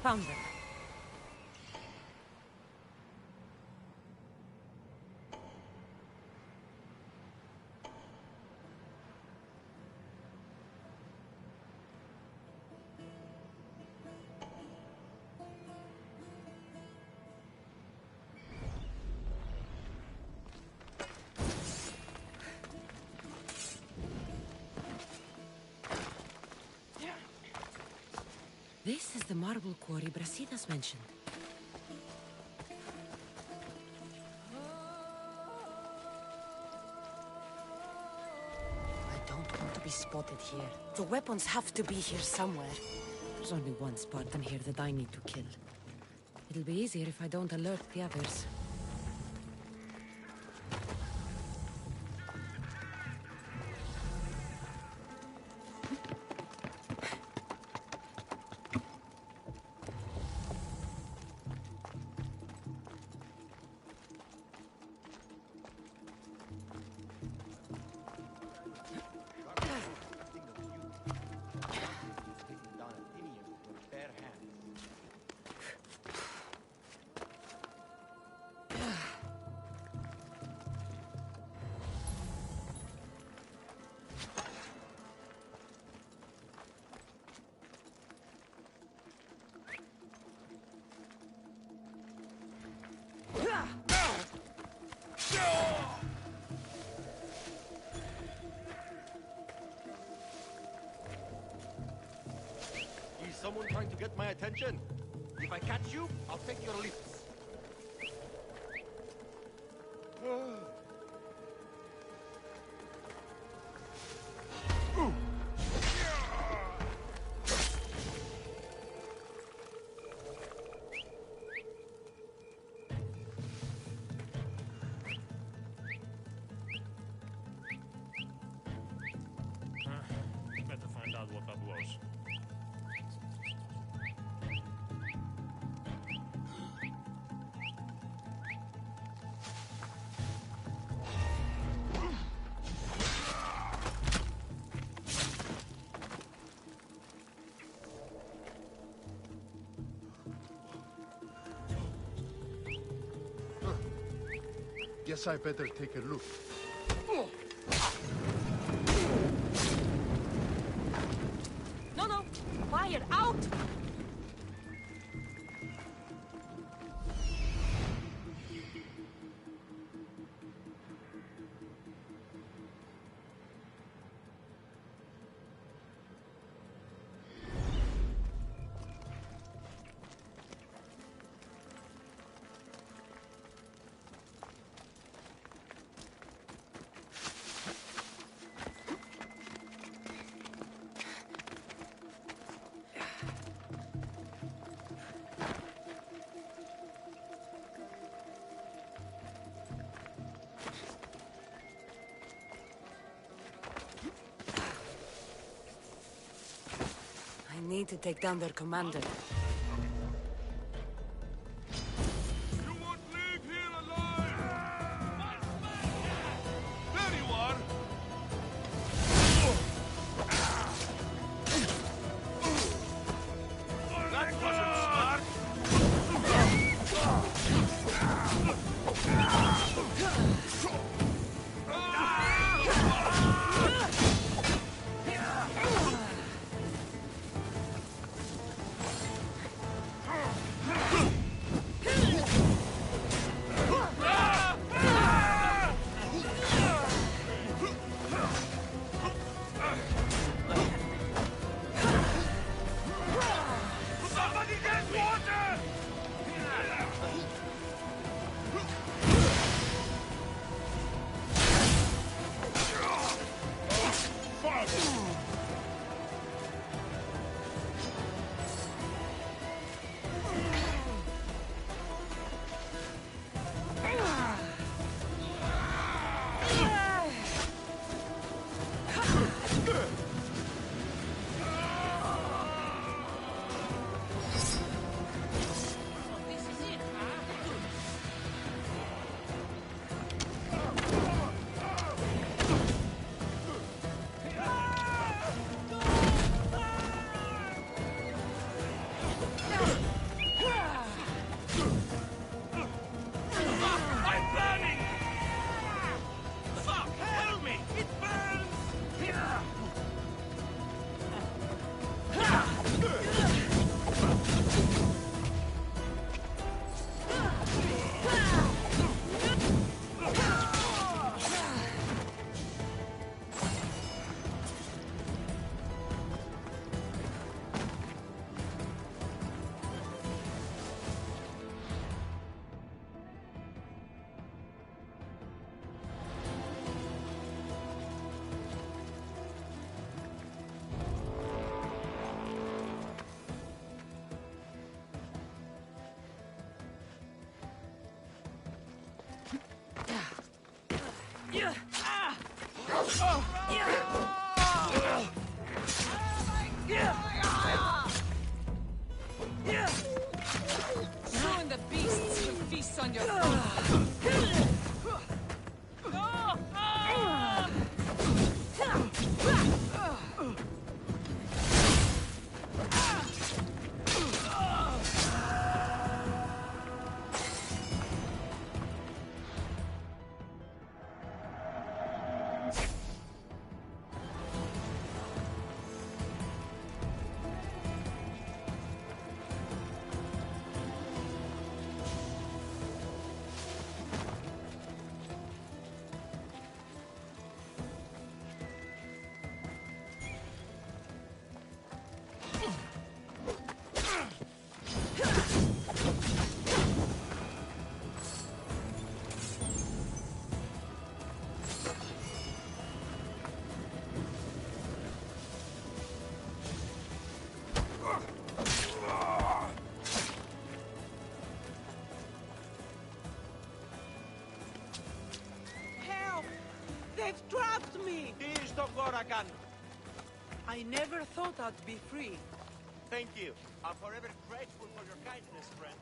[SPEAKER 2] Found them. This is the marble quarry Brasidas mentioned. I don't want to be spotted here. The weapons have to be here somewhere. There's only one Spartan here that I need to kill. It'll be easier if I don't alert the others.
[SPEAKER 4] Is someone trying to get my attention? If I catch you, I'll take your lips.
[SPEAKER 14] Better find out what that was.
[SPEAKER 13] Guess I better take a look.
[SPEAKER 2] No! Fire! Out! I need to take down their commander.
[SPEAKER 4] You won't leave here alive! There you are! That wasn't smart! Somebody get water!
[SPEAKER 2] Soon the beasts will feast on your
[SPEAKER 15] They've trapped me!
[SPEAKER 12] I never thought I'd be free.
[SPEAKER 15] Thank you. I'm forever grateful for your kindness, friend.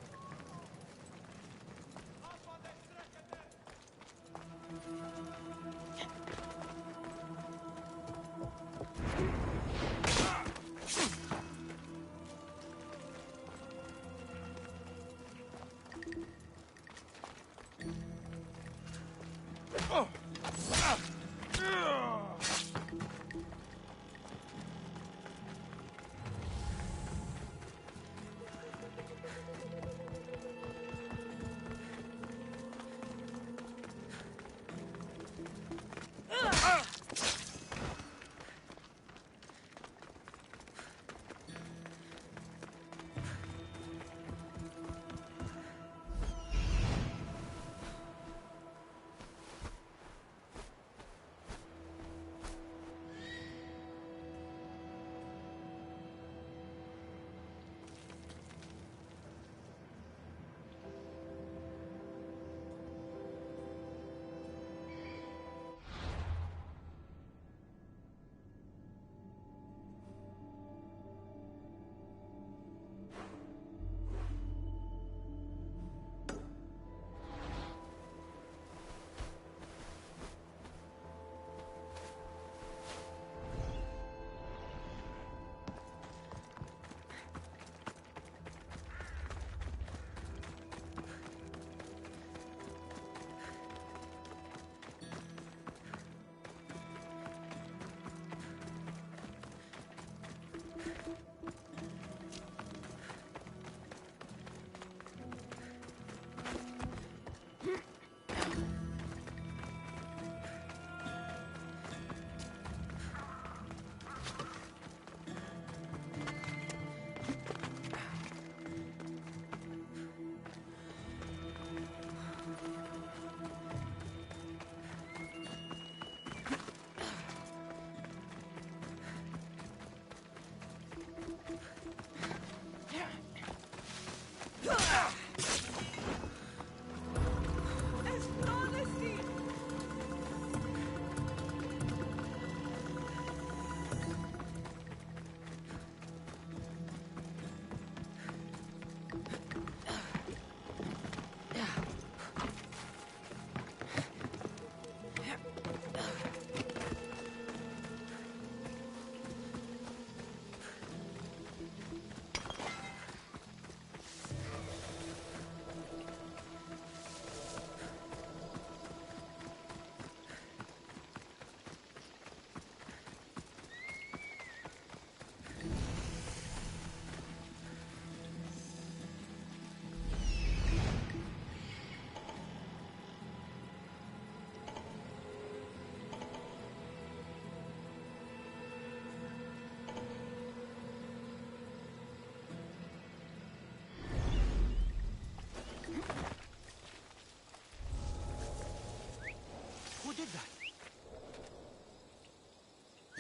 [SPEAKER 15] Who did that?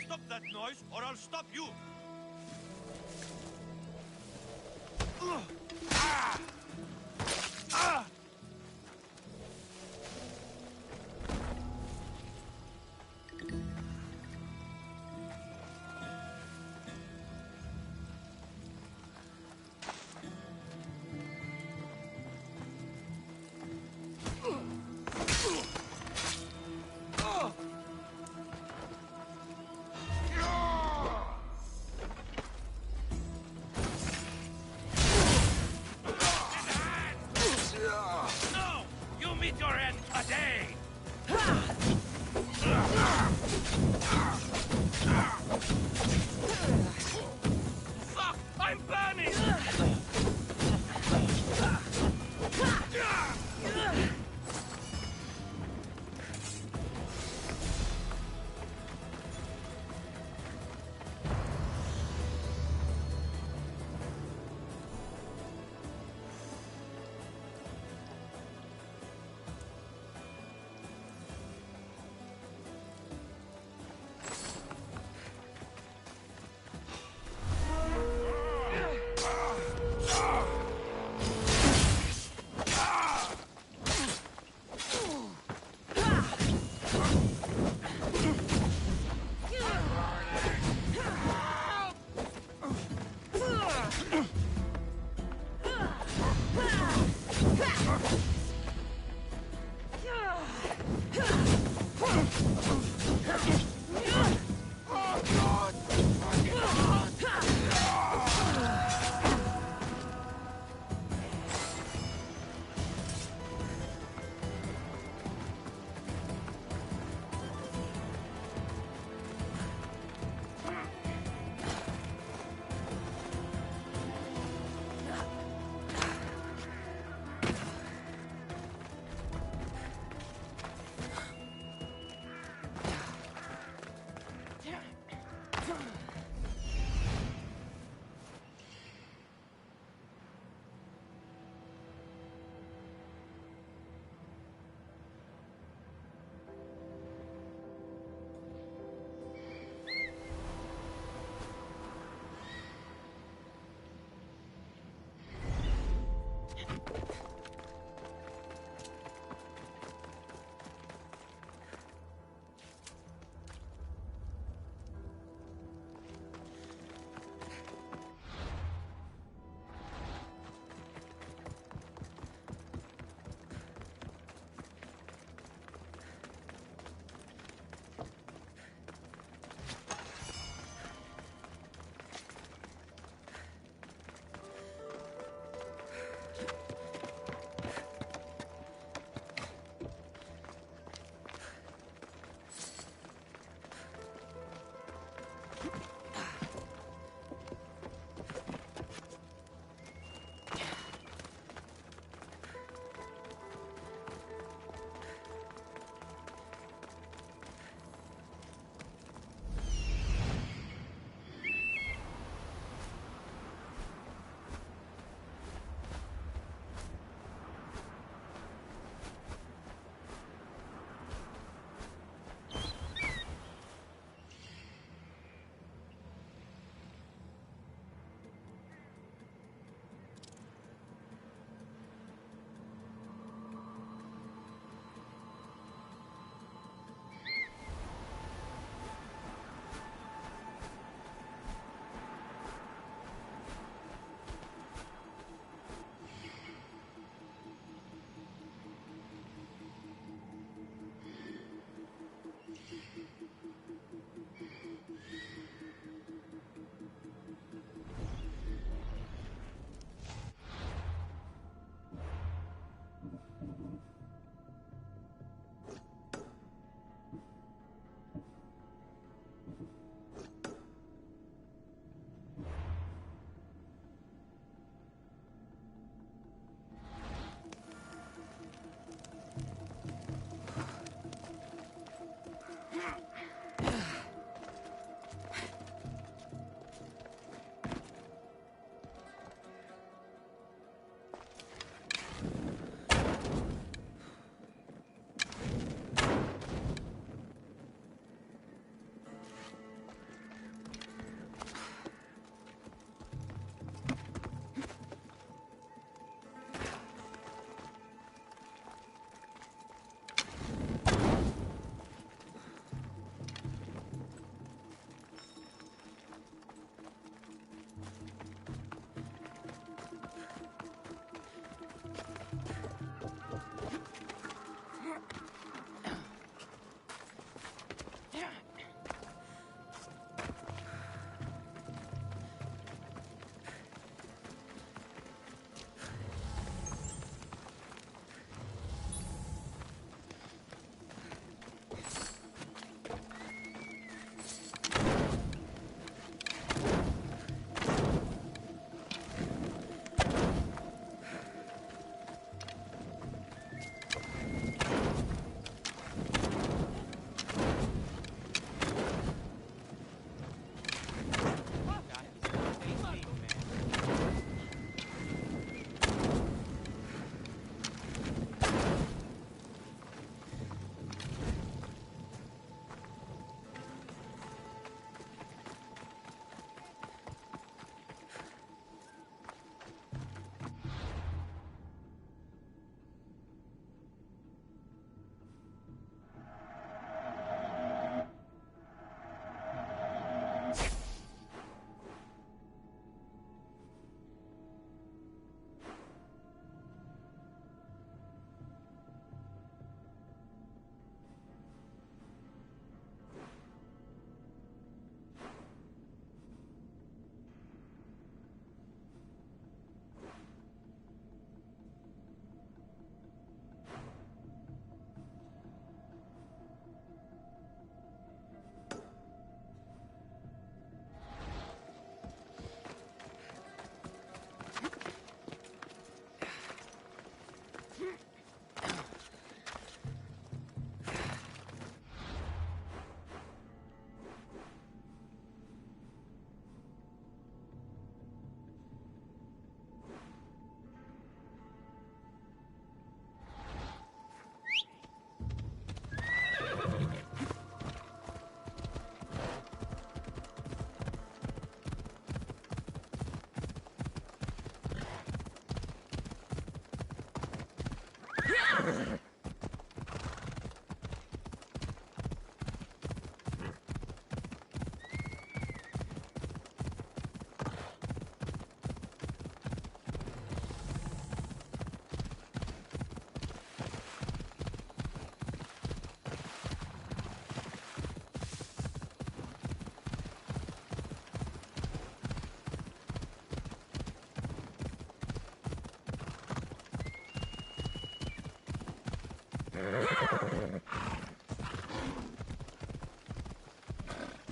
[SPEAKER 15] Stop that noise, or I'll stop you! Ah! Ah! meet your end today! Fuck! I'm burning!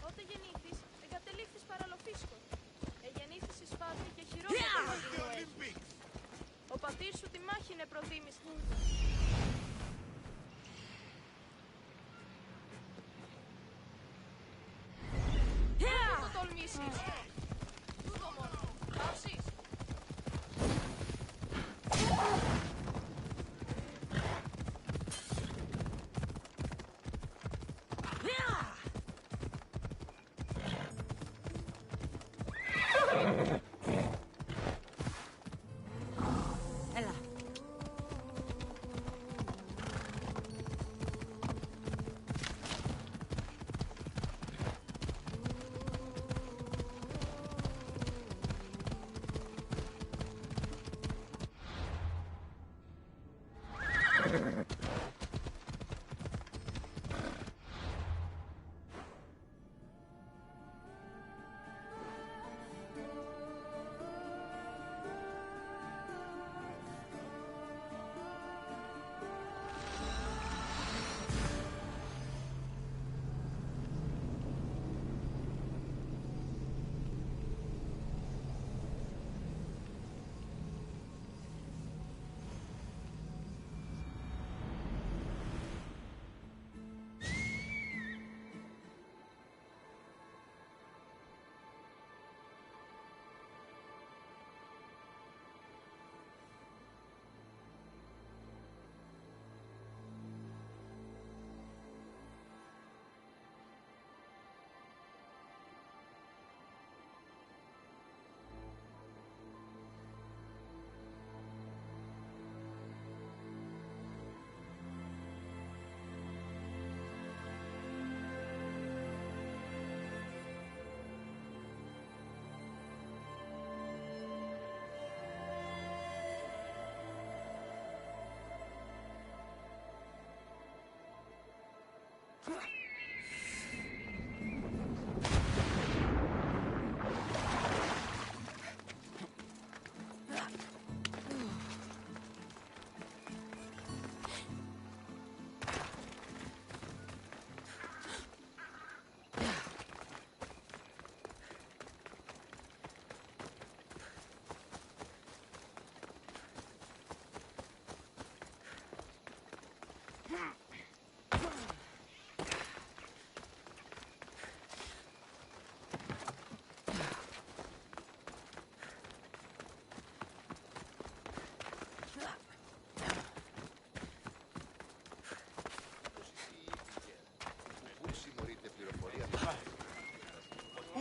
[SPEAKER 16] Ότε γεννήθης, εγκατελείφθης παραλοφίσκο. Εγεννήθης εις Σπάρτη και χειρότερο πατρινό έχει. Ο πατήρ σου τη μάχη είναι προτίμηση. Δεν το τολμήσεις. Τούτο μόνο. Πάψεις.
[SPEAKER 2] Έλα.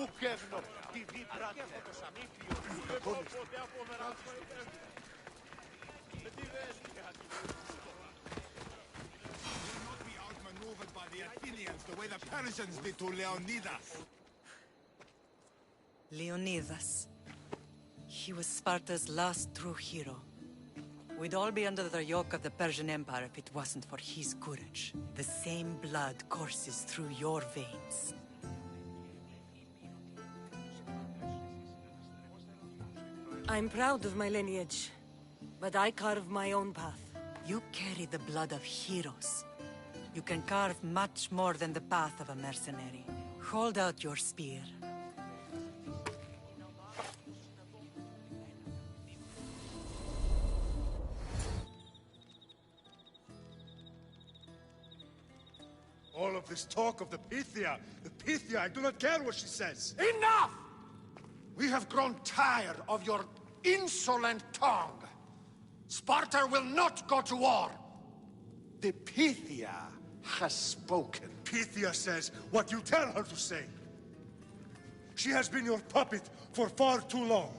[SPEAKER 15] Ούκευνο, τη δίπρα και από το σαμίφιο. Δεν μπορώ ποτέ αποδράσω. Με τι λες, κάτι.
[SPEAKER 3] Will not be outmaneuvered by the Athenians the way the Persians did to Leonidas.
[SPEAKER 12] Leonidas. He was Sparta's last true hero. We'd all be under the yoke of the Persian Empire if it wasn't for his courage. The same blood courses through your veins.
[SPEAKER 2] I'm proud of my lineage, but I carve my own path.
[SPEAKER 12] You carry the blood of heroes. You can carve much more than the path of a mercenary. Hold out your spear.
[SPEAKER 17] All of this talk of the Pythia, I do not care what she says.
[SPEAKER 10] Enough! We have grown tired of your insolent tongue. Sparta will not go to war. The Pythia has spoken.
[SPEAKER 17] Pythia says what you tell her to say. She has been your puppet for far too long.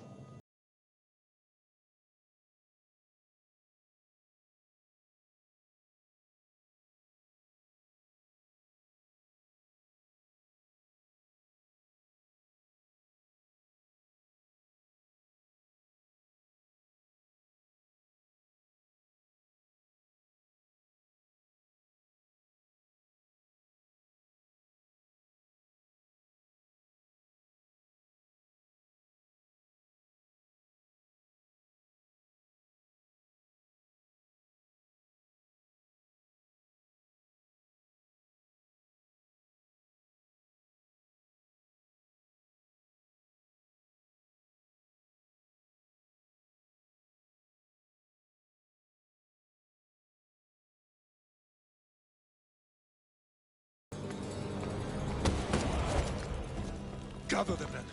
[SPEAKER 17] Gather them then.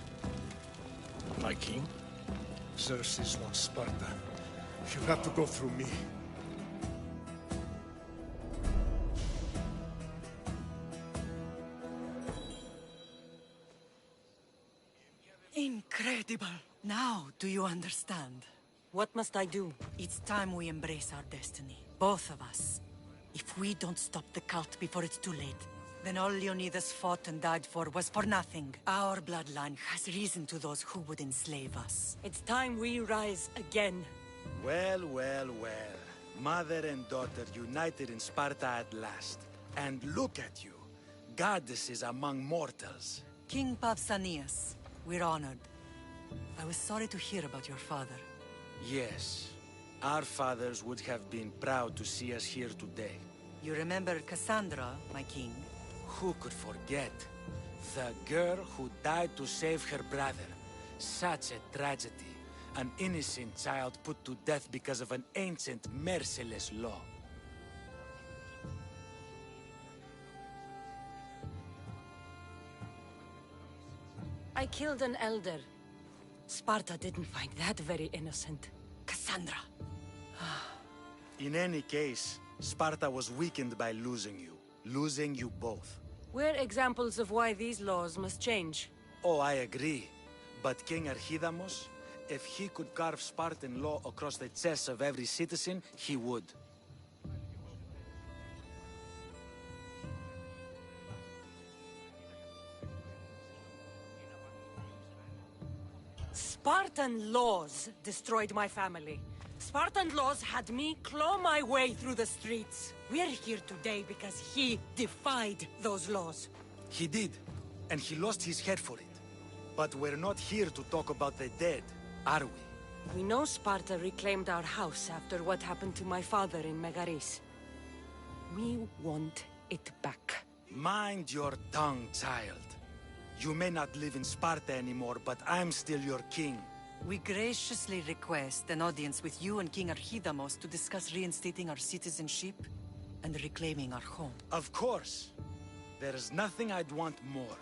[SPEAKER 14] My king?
[SPEAKER 17] Xerxes wants Sparta. He'll have to go through me.
[SPEAKER 12] Incredible! Now, do you understand?
[SPEAKER 2] What must I do?
[SPEAKER 12] It's time we embrace our destiny. Both of us. If we don't stop the cult before it's too late, then all Leonidas fought and died for was for nothing. Our bloodline has risen to those who would enslave us.
[SPEAKER 2] It's time we rise again.
[SPEAKER 18] Well, well, well. Mother and daughter united in Sparta at last. And look at you. Goddesses among mortals.
[SPEAKER 12] King Pausanias, we're honored. I was sorry to hear about your father.
[SPEAKER 18] Yes. Our fathers would have been proud to see us here today.
[SPEAKER 12] You remember Kassandra, my king?
[SPEAKER 18] Who could forget? The girl who died to save her brother. Such a tragedy. An innocent child put to death because of an ancient, merciless law.
[SPEAKER 2] I killed an elder. Sparta didn't find that very innocent.
[SPEAKER 12] Kassandra!
[SPEAKER 18] In any case, Sparta was weakened by losing you. Losing you both.
[SPEAKER 2] We're examples of why these laws must change.
[SPEAKER 18] Oh, I agree. But King Archidamos, if he could carve Spartan law across the chests of every citizen, he would.
[SPEAKER 2] Spartan laws destroyed my family. Spartan laws had me claw my way through the streets. We're here today because he defied those laws.
[SPEAKER 18] He did, and he lost his head for it. But we're not here to talk about the dead, are we?
[SPEAKER 2] We know Sparta reclaimed our house after what happened to my father in Megaris. We want it back.
[SPEAKER 18] Mind your tongue, child. You may not live in Sparta anymore, but I'm still your king.
[SPEAKER 12] We graciously request an audience with you and King Archidamos to discuss reinstating our citizenship and reclaiming our home.
[SPEAKER 18] Of course. There's nothing I'd want more.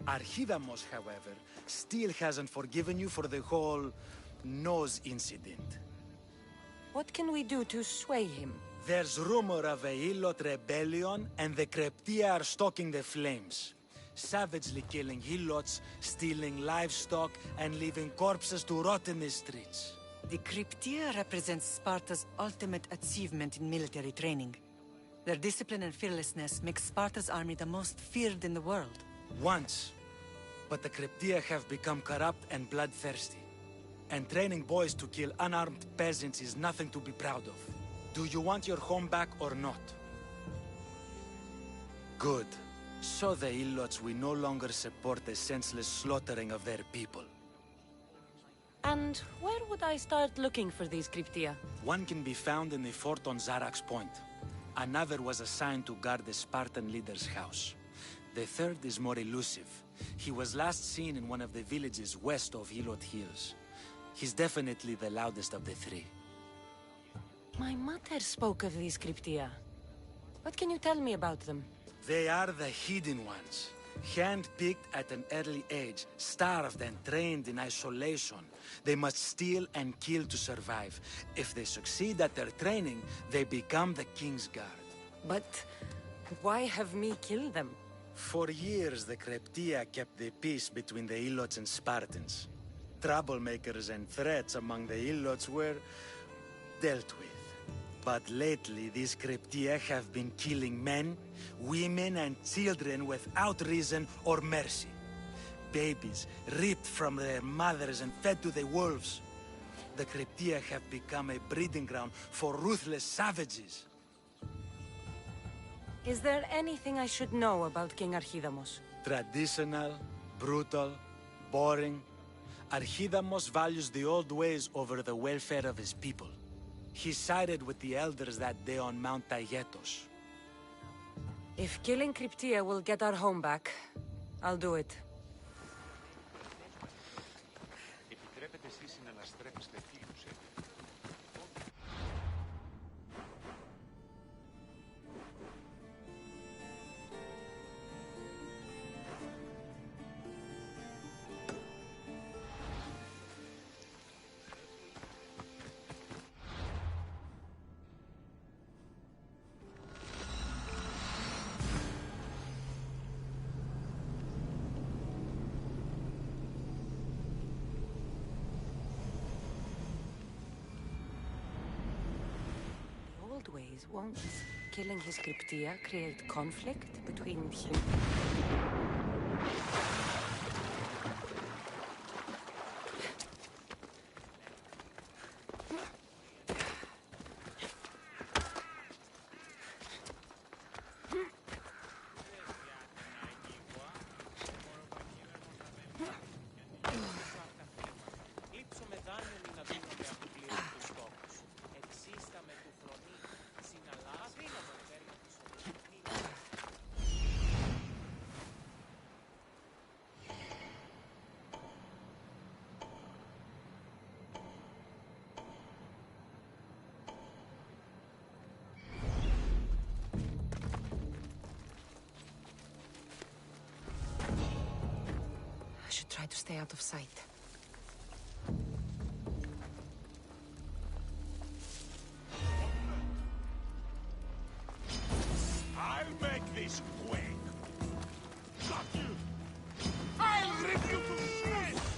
[SPEAKER 18] Archidamos, however, still hasn't forgiven you for the whole nose incident.
[SPEAKER 2] What can we do to sway him?
[SPEAKER 18] There's rumor of a Hilot rebellion, and the Kreptia are stalking the flames. Savagely killing Helots, stealing livestock, and leaving corpses to rot in the streets.
[SPEAKER 12] The Cryptia represents Sparta's ultimate achievement in military training. Their discipline and fearlessness make Sparta's army the most feared in the world.
[SPEAKER 18] Once. But the Cryptia have become corrupt and bloodthirsty. And training boys to kill unarmed peasants is nothing to be proud of. Do you want your home back or not? Good. So the Ilots will no longer support the senseless slaughtering of their people.
[SPEAKER 2] And where would I start looking for these Cryptia?
[SPEAKER 18] One can be found in the fort on Zarak's Point. Another was assigned to guard the Spartan leader's house. The third is more elusive. He was last seen in one of the villages west of Hilot Hills. He's definitely the loudest of the three.
[SPEAKER 2] My mother spoke of these Cryptia. What can you tell me about them?
[SPEAKER 18] They are the hidden ones. Hand-picked at an early age, starved and trained in isolation. They must steal and kill to survive. If they succeed at their training, they become the King's Guard.
[SPEAKER 2] But why have me kill them?
[SPEAKER 18] For years, the Cryptia kept the peace between the Ilots and Spartans. Troublemakers and threats among the Ilots were dealt with. But lately, these Cryptia have been killing men, women, and children without reason or mercy. Babies ripped from their mothers and fed to the wolves. The Cryptia have become a breeding ground for ruthless savages.
[SPEAKER 2] Is there anything I should know about King Archidamos?
[SPEAKER 18] Traditional, brutal, boring. Archidamos values the old ways over the welfare of his people. He sided with the elders that day on Mount Taygetos.
[SPEAKER 2] If killing Cryptia will get our home back, I'll do it. always, won't killing his Cryptia create conflict between him? I should try to stay out of sight.
[SPEAKER 15] I'll make this quick. Got you. I'll rip you to shreds.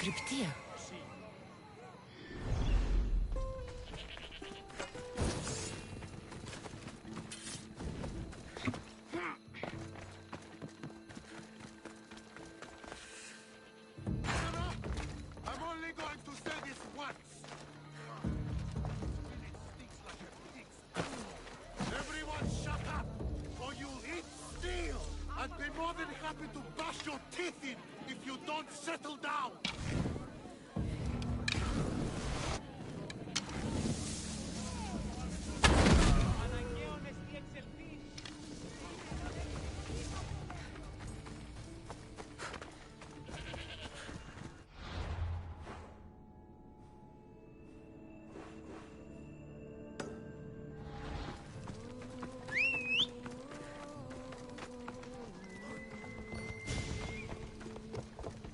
[SPEAKER 2] Cryptia.
[SPEAKER 17] I'm only going to say this once. Everyone shut up, or you'll eat steel! I'd be more than happy to bash your teeth in if you don't settle down!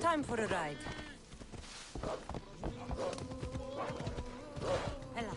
[SPEAKER 2] Time for a ride. Ella.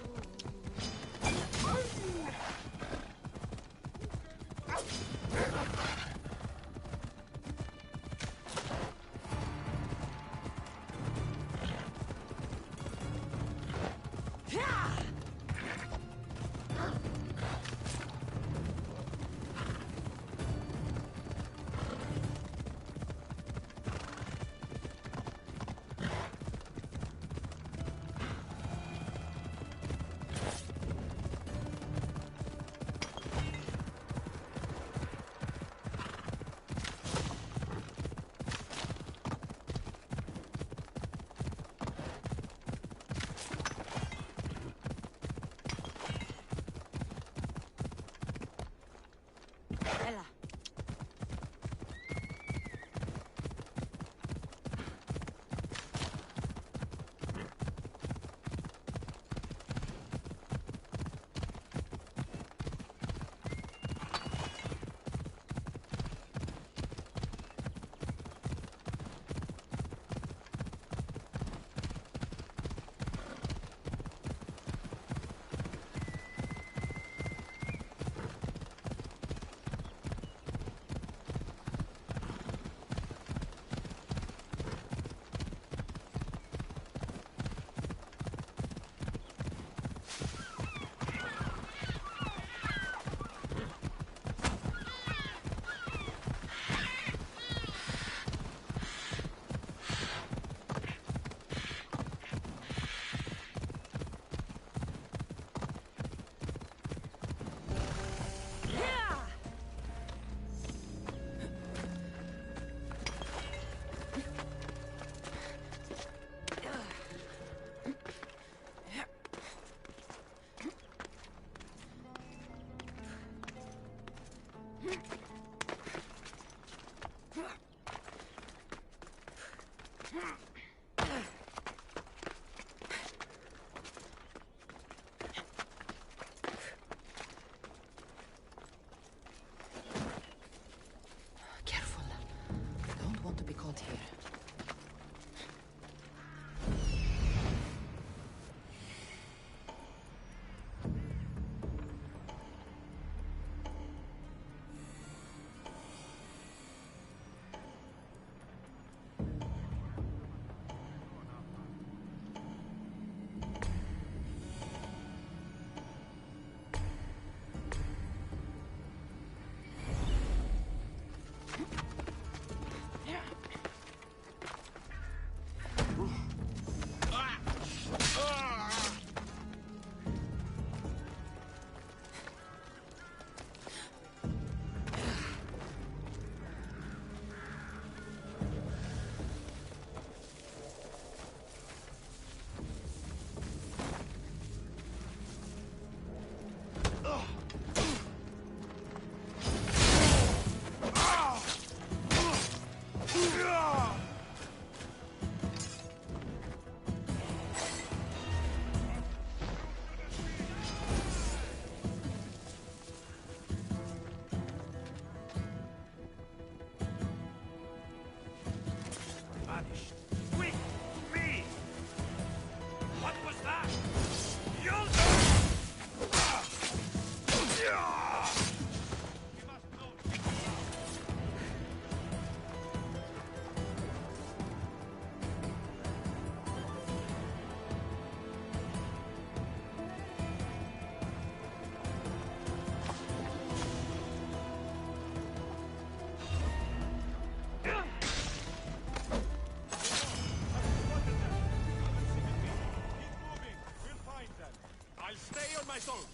[SPEAKER 15] Lay on my soul!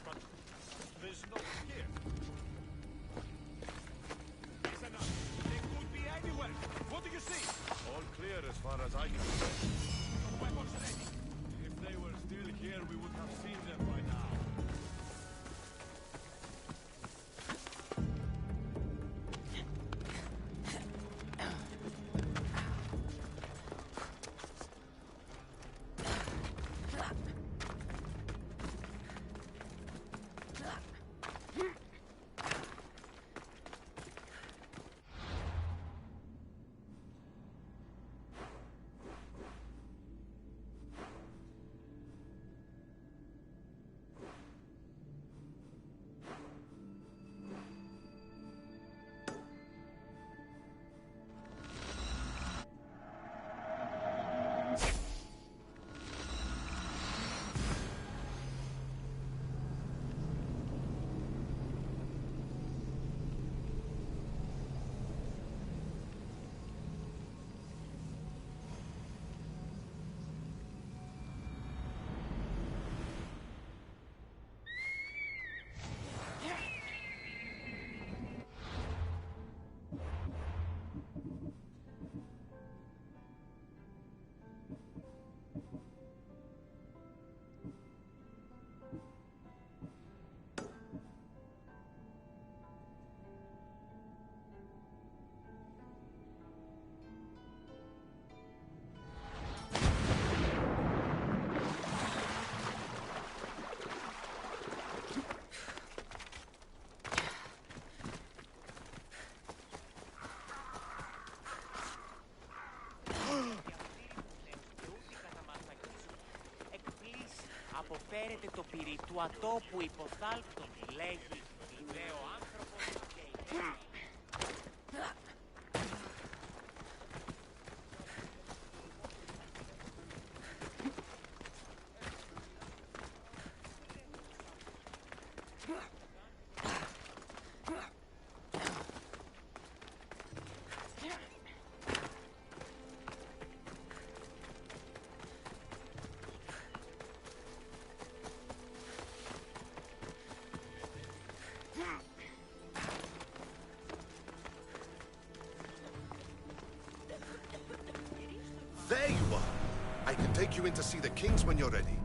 [SPEAKER 15] But there's no one here. It's enough. They could be anywhere. What do you see? All clear as far as I can see. Weapons ready. If they were still here, we would have seen them by now.
[SPEAKER 19] Αποφέρεται το πυρί του ατόπου υποθάλπτον, λέγει ιδέο άνθρωπος και ιδέο.
[SPEAKER 13] There you are! I can take you in to see the kings when you're ready.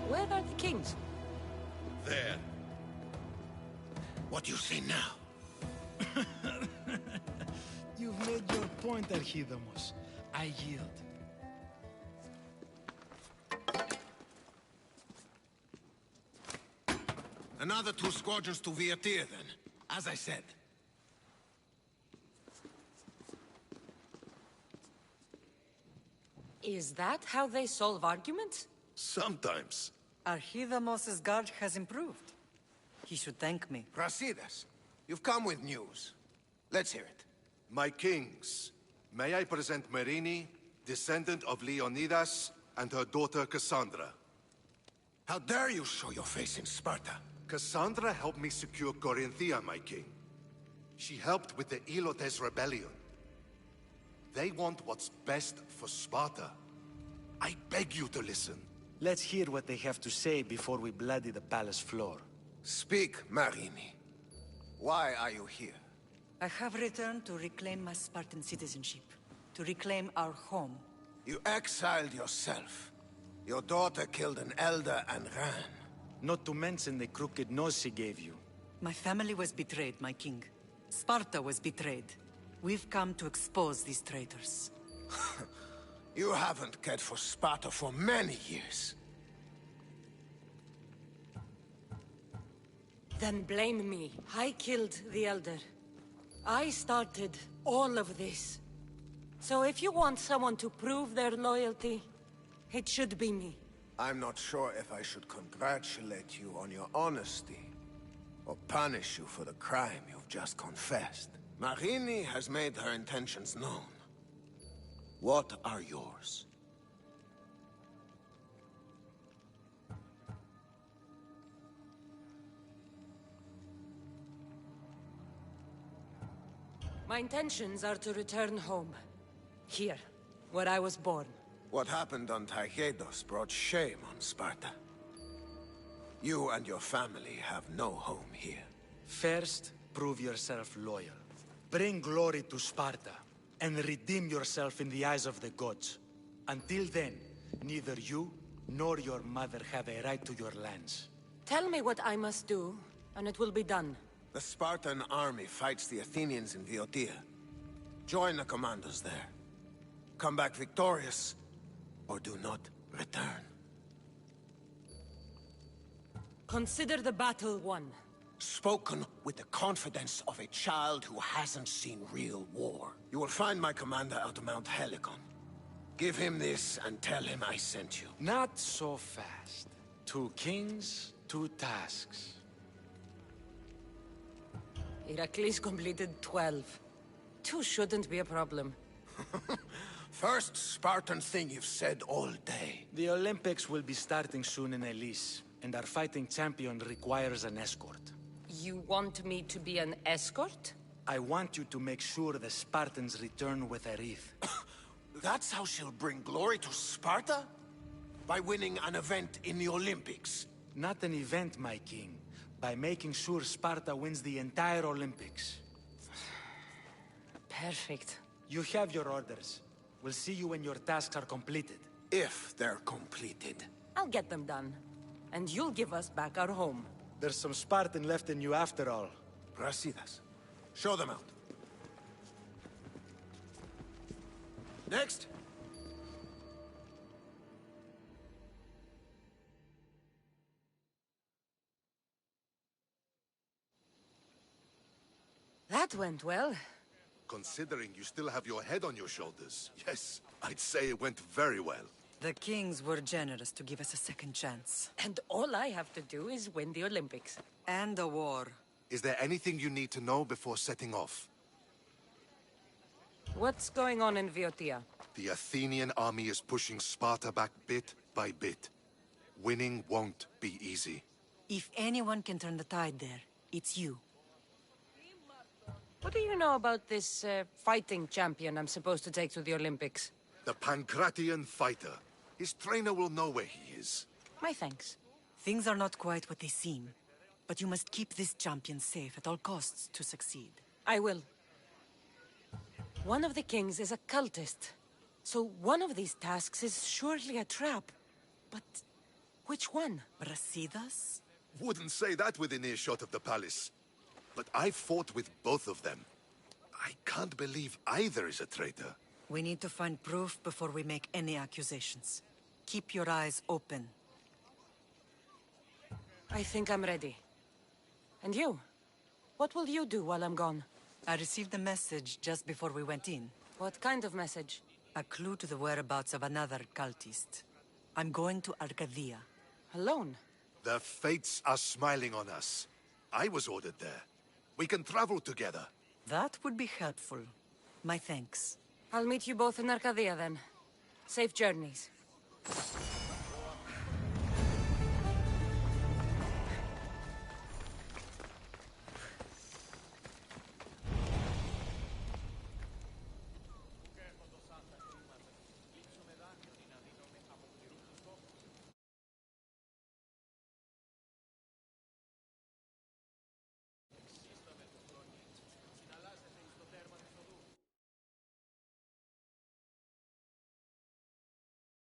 [SPEAKER 2] Where are the kings?
[SPEAKER 3] There. What do you say now?
[SPEAKER 18] You've made your point, Archidamos. I yield.
[SPEAKER 17] Another 2 squadrons to Viatir, then. As I said.
[SPEAKER 2] Is that how they solve arguments?
[SPEAKER 13] Sometimes.
[SPEAKER 12] Archidamos's guard has improved. He should thank me.
[SPEAKER 17] Brasidas, you've come with news. Let's hear it.
[SPEAKER 13] My kings, may I present Merini, descendant of Leonidas, and her daughter Kassandra. How dare you show your face in Sparta? Kassandra helped me secure Corinthia, my king. She helped with the Ilotes rebellion. They want what's best for Sparta. I beg you to listen.
[SPEAKER 18] Let's hear what they have to say before we bloody the palace floor.
[SPEAKER 20] Speak, Marini. Why are you here?
[SPEAKER 12] I have returned to reclaim my Spartan citizenship. To reclaim our home.
[SPEAKER 20] You exiled yourself. Your daughter killed an elder and ran.
[SPEAKER 18] Not to mention the crooked nose she gave you.
[SPEAKER 12] My family was betrayed, my king. Sparta was betrayed. We've come to expose these traitors.
[SPEAKER 20] You haven't cared for Sparta for many years.
[SPEAKER 2] Then blame me. I killed the Elder. I started all of this. So if you want someone to prove their loyalty, it should be me.
[SPEAKER 20] I'm not sure if I should congratulate you on your honesty, or punish you for the crime you've just confessed. Marini has made her intentions known. What are yours?
[SPEAKER 2] My intentions are to return home. Here, where I was born.
[SPEAKER 20] What happened on Taygedos brought shame on Sparta. You and your family have no home here.
[SPEAKER 18] First, prove yourself loyal. Bring glory to Sparta, and redeem yourself in the eyes of the gods. Until then, neither you nor your mother have a right to your lands.
[SPEAKER 2] Tell me what I must do, and it will be done.
[SPEAKER 20] The Spartan army fights the Athenians in Boeotia. Join the commandos there. Come back victorious, or do not return.
[SPEAKER 2] Consider the battle won.
[SPEAKER 20] Spoken with the confidence of a child who hasn't seen real war. You will find my commander at Mount Helicon. Give him this and tell him I sent you.
[SPEAKER 18] Not so fast. 2 kings, 2 tasks.
[SPEAKER 2] Heracles completed 12. 2 shouldn't be a problem.
[SPEAKER 20] First Spartan thing you've said all day.
[SPEAKER 18] The Olympics will be starting soon in Elise, and our fighting champion requires an escort.
[SPEAKER 2] You want me to be an escort?
[SPEAKER 18] I want you to make sure the Spartans return with a wreath.
[SPEAKER 20] That's how she'll bring glory to Sparta? By winning an event in the Olympics?
[SPEAKER 18] Not an event, my king. By making sure Sparta wins the entire Olympics.
[SPEAKER 2] Perfect.
[SPEAKER 18] You have your orders. We'll see you when your tasks are completed.
[SPEAKER 20] If they're completed.
[SPEAKER 2] I'll get them done. And you'll give us back our home.
[SPEAKER 18] There's some Spartan left in you after all.
[SPEAKER 20] Brasidas. Show them out. Next.
[SPEAKER 2] That went well.
[SPEAKER 13] Considering you still have your head on your shoulders, yes, I'd say it went very well.
[SPEAKER 12] The kings were generous to give us a second chance.
[SPEAKER 2] And all I have to do is win the Olympics.
[SPEAKER 12] And a war.
[SPEAKER 13] Is there anything you need to know before setting off?
[SPEAKER 2] What's going on in Boeotia?
[SPEAKER 13] The Athenian army is pushing Sparta back bit by bit. Winning won't be easy.
[SPEAKER 12] If anyone can turn the tide there, it's you.
[SPEAKER 2] What do you know about this fighting champion I'm supposed to take to the Olympics?
[SPEAKER 13] The Pancratian fighter. His trainer will know where he is.
[SPEAKER 2] My thanks.
[SPEAKER 12] Things are not quite what they seem. But you must keep this champion safe at all costs to succeed.
[SPEAKER 2] I will. One of the kings is a cultist. So one of these tasks is surely a trap. But which one?
[SPEAKER 12] Brasidas?
[SPEAKER 13] Wouldn't say that within earshot of the palace. But I've fought with both of them. I can't believe either is a traitor.
[SPEAKER 12] We need to find proof before we make any accusations. Keep your eyes open.
[SPEAKER 2] I think I'm ready. And you? What will you do while I'm gone?
[SPEAKER 12] I received a message just before we went in.
[SPEAKER 2] What kind of message?
[SPEAKER 12] A clue to the whereabouts of another cultist. I'm going to Arcadia.
[SPEAKER 2] Alone?
[SPEAKER 13] The fates are smiling on us. I was ordered there. We can travel together.
[SPEAKER 12] That would be helpful. My thanks.
[SPEAKER 2] I'll meet you both in Arcadia then. Safe journeys.